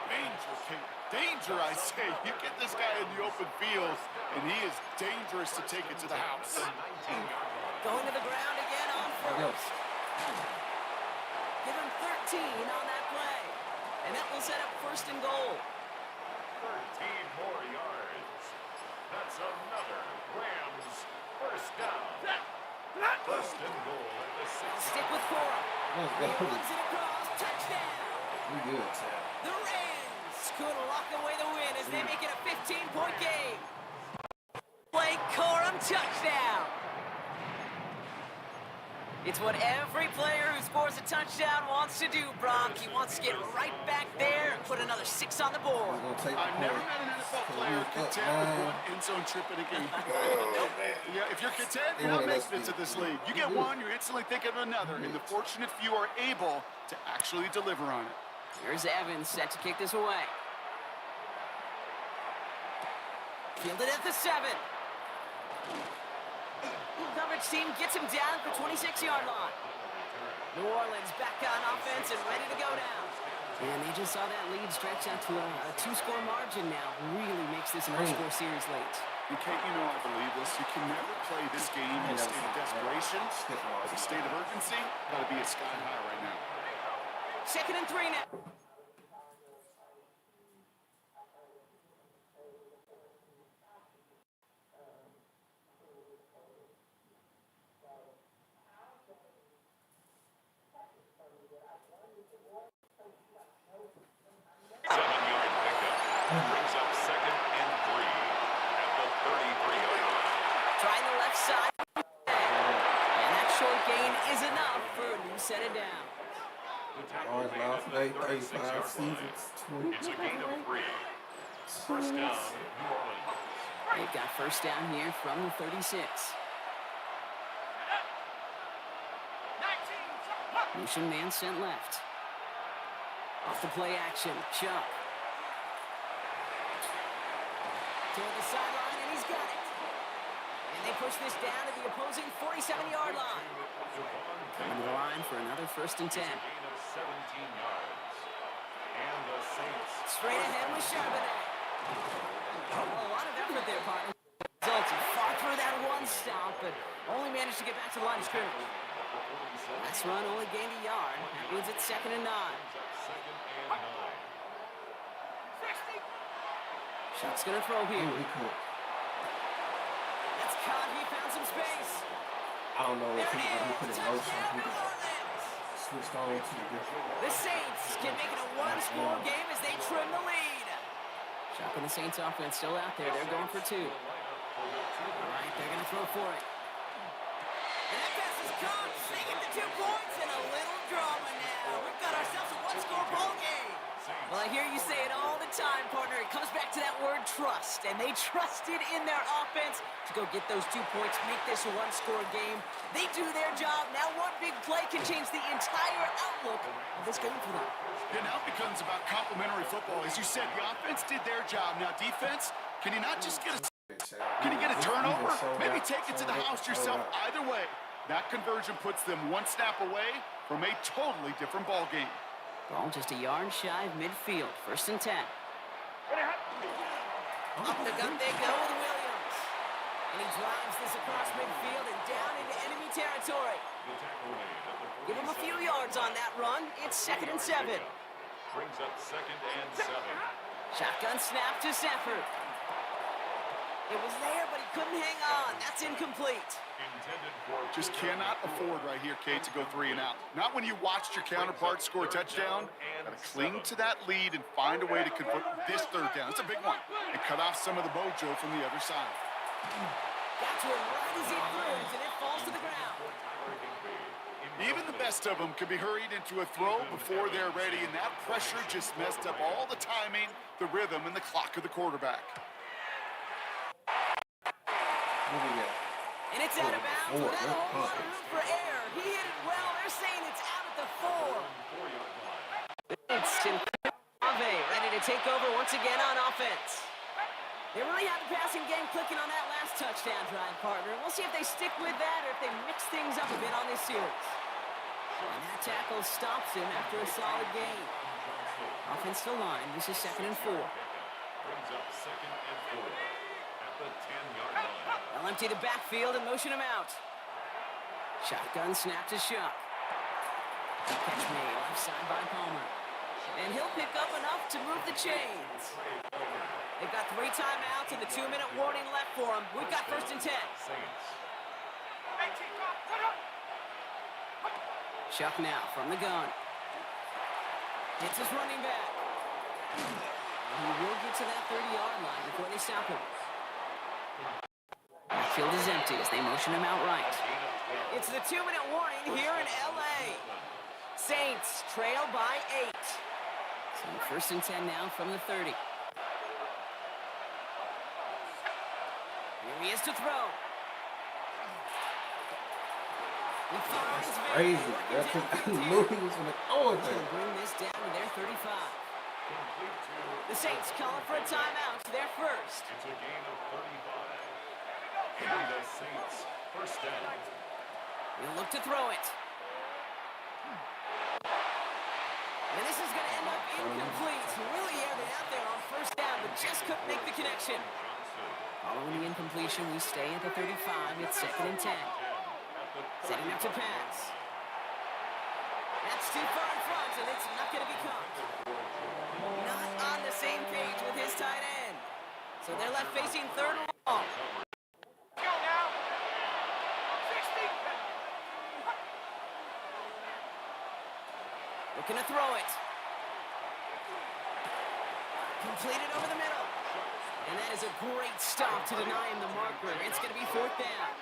Danger, Kate. Danger, I say. You get this guy in the open field, and he is dangerous to take it to the house. Going to the ground again on first. Give him 13 on that play. And that will set up first and goal. 13 more yards. That's another Rams first down. First and goal at the 6. Stick with Cora. He runs it across. Touchdown. We good, Sam. The Rams could lock away the win as they make it a 15-point game. Blake Corum, touchdown. It's what every player who scores a touchdown wants to do, Brock. He wants to get right back there and put another 6 on the board. I've never met an NFL player content with one end zone trip in a game. Yeah, if you're content, you're not making it to this league. You get one, you're instantly thinking of another, and the fortunate few are able to actually deliver on it. Here's Evans set to kick this away. Fielded at the 7. Coverage team gets him down at the 26-yard line. New Orleans back on offense and ready to go down. And they just saw that lead stretch out to a 2-score margin now. Really makes this a no-score series late. And Kate, you know I believe this. You can never play this game in a state of desperation. The state of urgency got to be at sky high right now. 2nd and 3 now. Brings up 2nd and 3 at the 33-yard line. Trying the left side. And that short gain is enough for a new set of downs. Orange Mouse Day, 35 seasons, 20. It's a gain of 3. First down, New Orleans. They've got first down here from the 36. Motion man sent left. Off the play action, Chuck. Toward the sideline, and he's got it. And they push this down to the opposing 47-yard line. Coming to the line for another 1st and 10. Gain of 17 yards. And the Saints. Straight ahead with Charbonnet. A lot of effort there, partner. Results. He fought through that one stop, but only managed to get back to the line of scrimmage. Last run only gained a yard. That means it's 2nd and 9. Shuck's gonna throw here. That's caught. He found some space. I don't know if he put in motion. He switched on to the Saints can make it a 1-score game as they trim the lead. Shuck and the Saints offense still out there. They're going for 2. All right, they're gonna throw for it. And that pass is caught. They get the 2 points and a little drama now. We've got ourselves a 1-score ball game. Well, I hear you say it all the time, partner. It comes back to that word trust, and they trusted in their offense to go get those 2 points, make this a 1-score game. They do their job. Now one big play can change the entire outlook of this game for them. It now becomes about complementary football. As you said, the offense did their job. Now defense, can you not just get a turnover? Maybe take it to the house yourself. Either way, that conversion puts them 1 snap away from a totally different ball game. Ball just a yard shy of midfield. 1st and 10. Up the gut they go with Williams. And he drives this across midfield and down into enemy territory. Give him a few yards on that run. It's 2nd and 7. Brings up 2nd and 7. Shotgun snap to Safford. It was there, but he couldn't hang on. That's incomplete. Just cannot afford right here, Kate, to go 3 and out. Not when you watched your counterpart score a touchdown. Got to cling to that lead and find a way to convert this 3rd down. It's a big one. And cut off some of the mojo from the other side. Got to him right as he throws, and it falls to the ground. Even the best of them can be hurried into a throw before they're ready, and that pressure just messed up all the timing, the rhythm, and the clock of the quarterback. And it's out of bounds without a whole lot of room for error. He hit it well. They're saying it's out at the 4. It's Ave ready to take over once again on offense. They really have the passing game clicking on that last touchdown drive, partner. We'll see if they stick with that or if they mix things up a bit on this series. And that tackle stops him after a solid gain. Offensive line, this is 2nd and 4. Brings up 2nd and 4 at the 10-yard line. They'll empty the backfield and motion him out. Shotgun snap to Shuck. Catch made left side by Palmer. And he'll pick up enough to move the chains. They've got 3 timeouts and the 2-minute warning left for them. We've got 1st and 10. Shuck now from the gun. Hits his running back. And he will get to that 30-yard line before they stop him. Field is empty as they motion him out right. It's the 2-minute warning here in L.A. Saints trail by 8. So 1st and 10 now from the 30. Here he is to throw. He finds Crazy. That's moves from the to bring this down to their 35. The Saints calling for a timeout to their first. It's a gain of 35. And the Saints, 1st down. He'll look to throw it. And this is going to end up incomplete. He really aired it out there on 1st down, but just couldn't make the connection. Following the incompletion, we stay at the 35. It's 2nd and 10. Setting up to pass. That's too far in front, and it's not going to be caught. Not on the same page with his tight end. So they're left facing 3rd and long. Go now. 60. Looking to throw it. Completed over the middle. And that is a great stop to deny him the marker. It's going to be 4th down.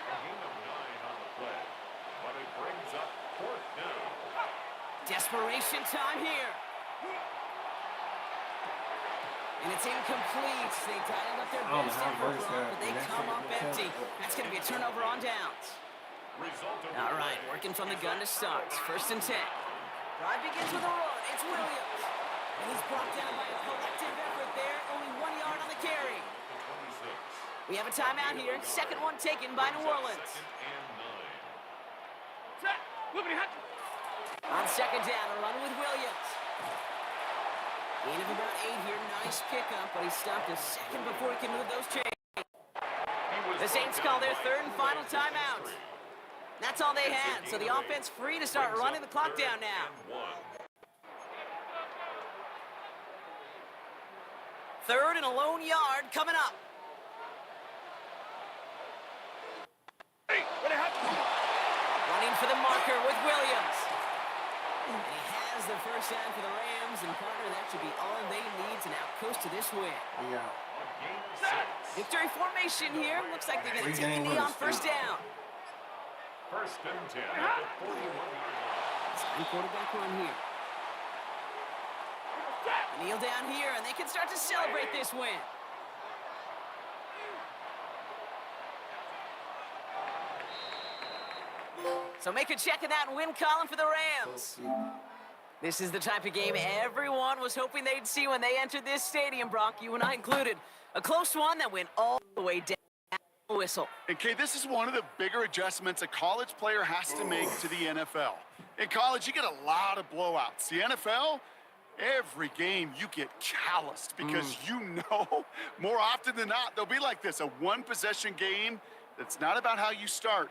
A gain of 9 on the play, but it brings up 4th down. Desperation time here. And it's incomplete. They dialed up their best effort, but they come up empty. That's going to be a turnover on downs. All right, working from the gun to start. 1st and 10. Drive begins with a run. It's Williams. And he's brought down by a collective effort there. Only 1 yard on the carry. We have a timeout here. 2nd one taken by New Orleans. On 2nd down, a run with Williams. Gain of about 8 here. Nice pickup, but he stopped a second before he can move those chains. The Saints call their 3rd and final timeout. That's all they had, so the offense free to start running the clock down now. 3rd and a lone yard coming up. Running for the marker with Williams. And he has the 1st down for the Rams, and partner, that should be all they need to now coast to this win. Yeah. Victory formation here. Looks like they're going to take a knee on 1st down. 1st and 10 at the 41-yard line. Sign quarterback run here. Kneel down here, and they can start to celebrate this win. So make a check of that win column for the Rams. This is the type of game everyone was hoping they'd see when they entered this stadium, Brock, you and I included. A close one that went all the way down the whistle. And Kay, this is one of the bigger adjustments a college player has to make to the NFL. In college, you get a lot of blowouts. The NFL, every game you get calloused because you know more often than not they'll be like this, a one-possession game that's not about how you start.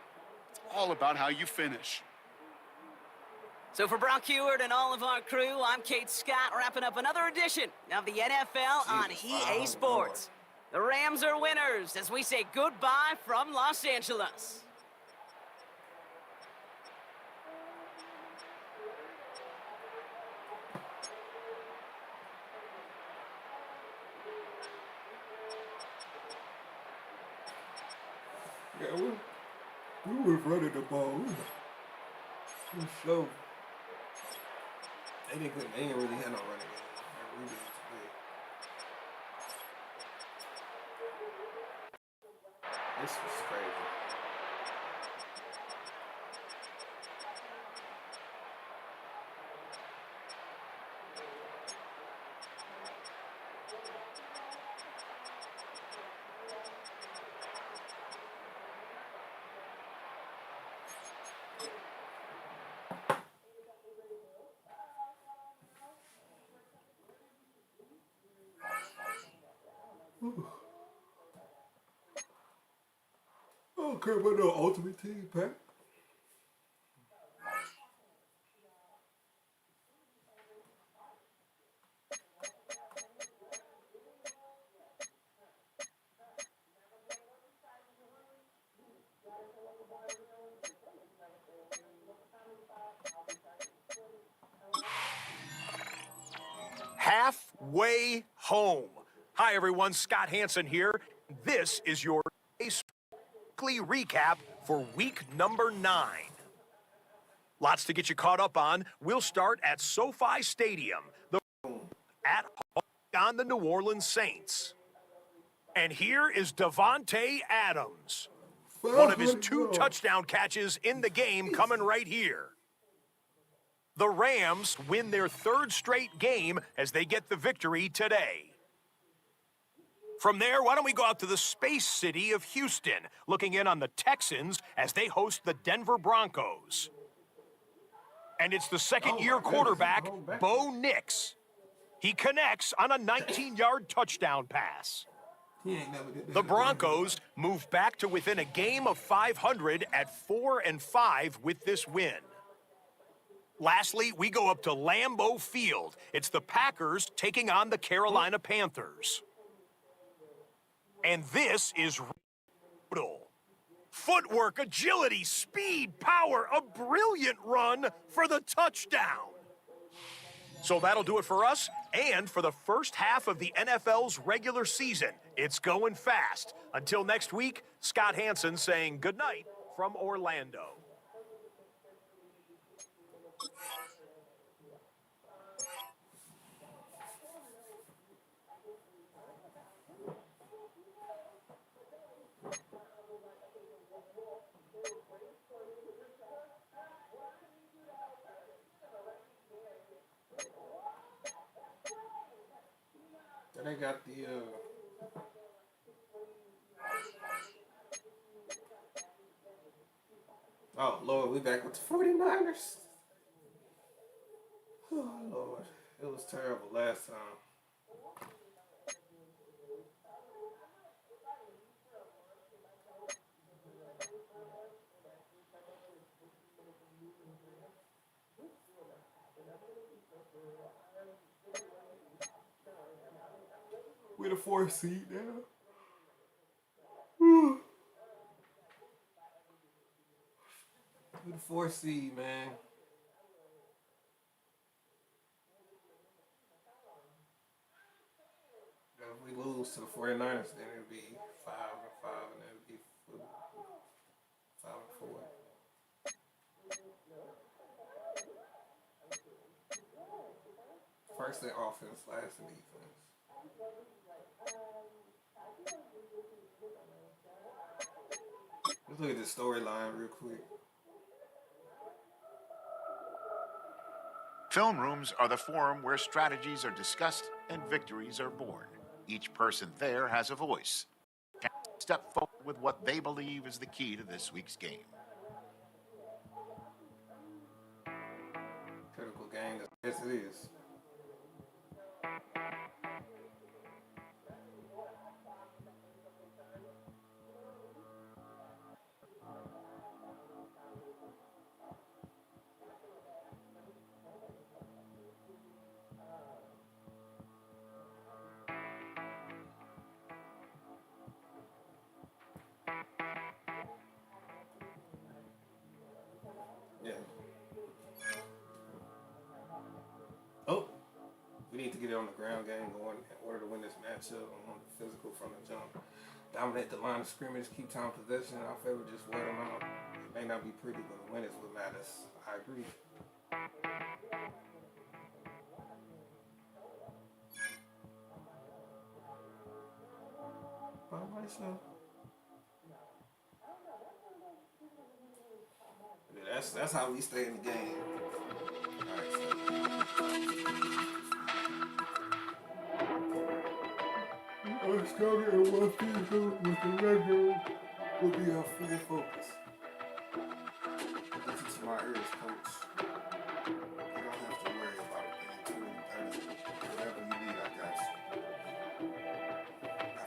It's all about how you finish. So for Brock Heward and all of our crew, I'm Kate Scott, wrapping up another edition of the NFL on EA Sports. The Rams are winners as we say goodbye from Los Angeles. Yeah, we were running the ball. We were slow. They didn't really have no running game. We did today. This was crazy. I don't care about no Ultimate Team pack. Halfway home. Hi, everyone. Scott Hansen here. This is your weekly recap for week number 9. Lots to get you caught up on. We'll start at SoFi Stadium, at home on the New Orleans Saints. And here is Devontae Adams. One of his 2 touchdown catches in the game coming right here. The Rams win their 3rd straight game as they get the victory today. From there, why don't we go out to the space city of Houston, looking in on the Texans as they host the Denver Broncos. And it's the second-year quarterback, Bo Nix. He connects on a 19-yard touchdown pass. The Broncos move back to within a game of 500 at 4-5 with this win. Lastly, we go up to Lambeau Field. It's the Packers taking on the Carolina Panthers. And this is brutal. Footwork, agility, speed, power, a brilliant run for the touchdown. So that'll do it for us and for the first half of the NFL's regular season. It's going fast. Until next week, Scott Hansen saying goodnight from Orlando. They got the oh Lord, we back with the 49ers. Oh Lord, it was terrible last time. We're the 4th seed now. We're the 4th seed, man. If we lose to the 49ers, then it'll be 5-5, and then it'll be 5-4. First in offense, last in defense. Let's look at this storyline real quick. Film rooms are the forum where strategies are discussed and victories are born. Each person there has a voice. Can step forward with what they believe is the key to this week's game. Critical game, yes it is. Yeah. Oh, we need to get it on the ground game going in order to win this matchup. I want the physical from the jump. Dominate the line of scrimmage, keep time possession. Our favor, just wear them out. It may not be pretty, but the win is what matters. I agree. By myself. Yeah, that's how we stay in the game. Alright, so started in one season with the regular will be our full focus. Listen to my ears, coach. You don't have to worry about it being 20, 30. Whatever you need, I got you. I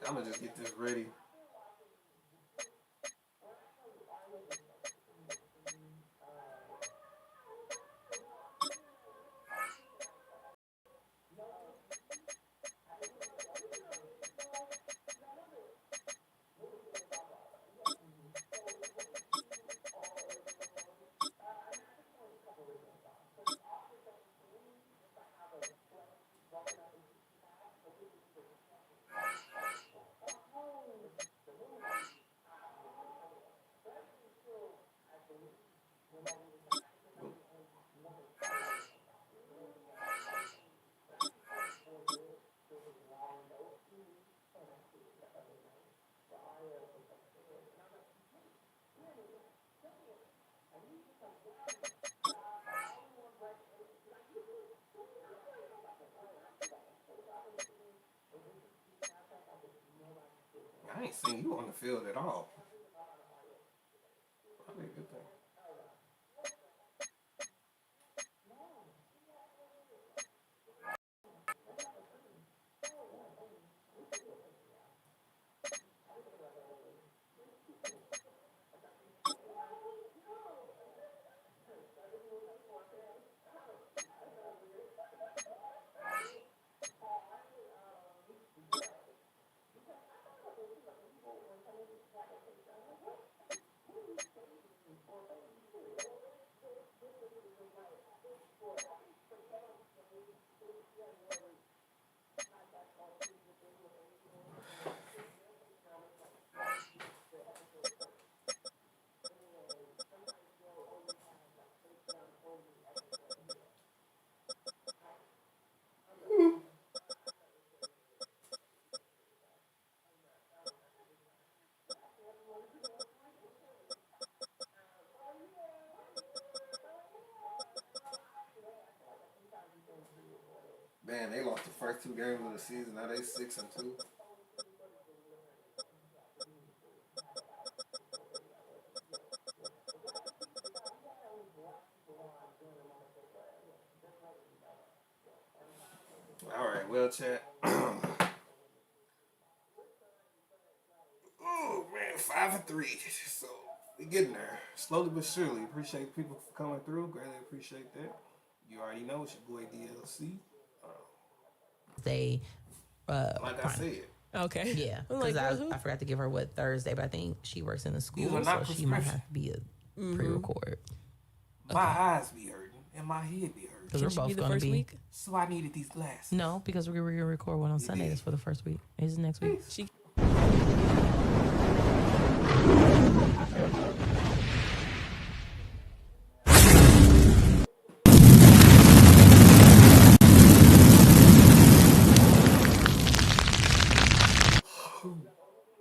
I'm gonna just get this ready. I ain't seen you on the field at all. Probably a good thing. Man, they lost the first 2 games of the season. Now they 6-2. All right, well, chat. Oh man, 5-3. So we getting there slowly but surely. Appreciate people for coming through. Greatly appreciate that. You already know it's your boy DLC. They, like I said. Okay. Yeah, I'm because like, I forgot to give her Thursday, but I think she works in the These school, are not so she might have to be a pre-record. My eyes be hurting and my head be hurting. Because we're both the going to first be. week? So I needed these glasses. No, because we're going to record one on Sunday. That's for the first week. Is it next week? She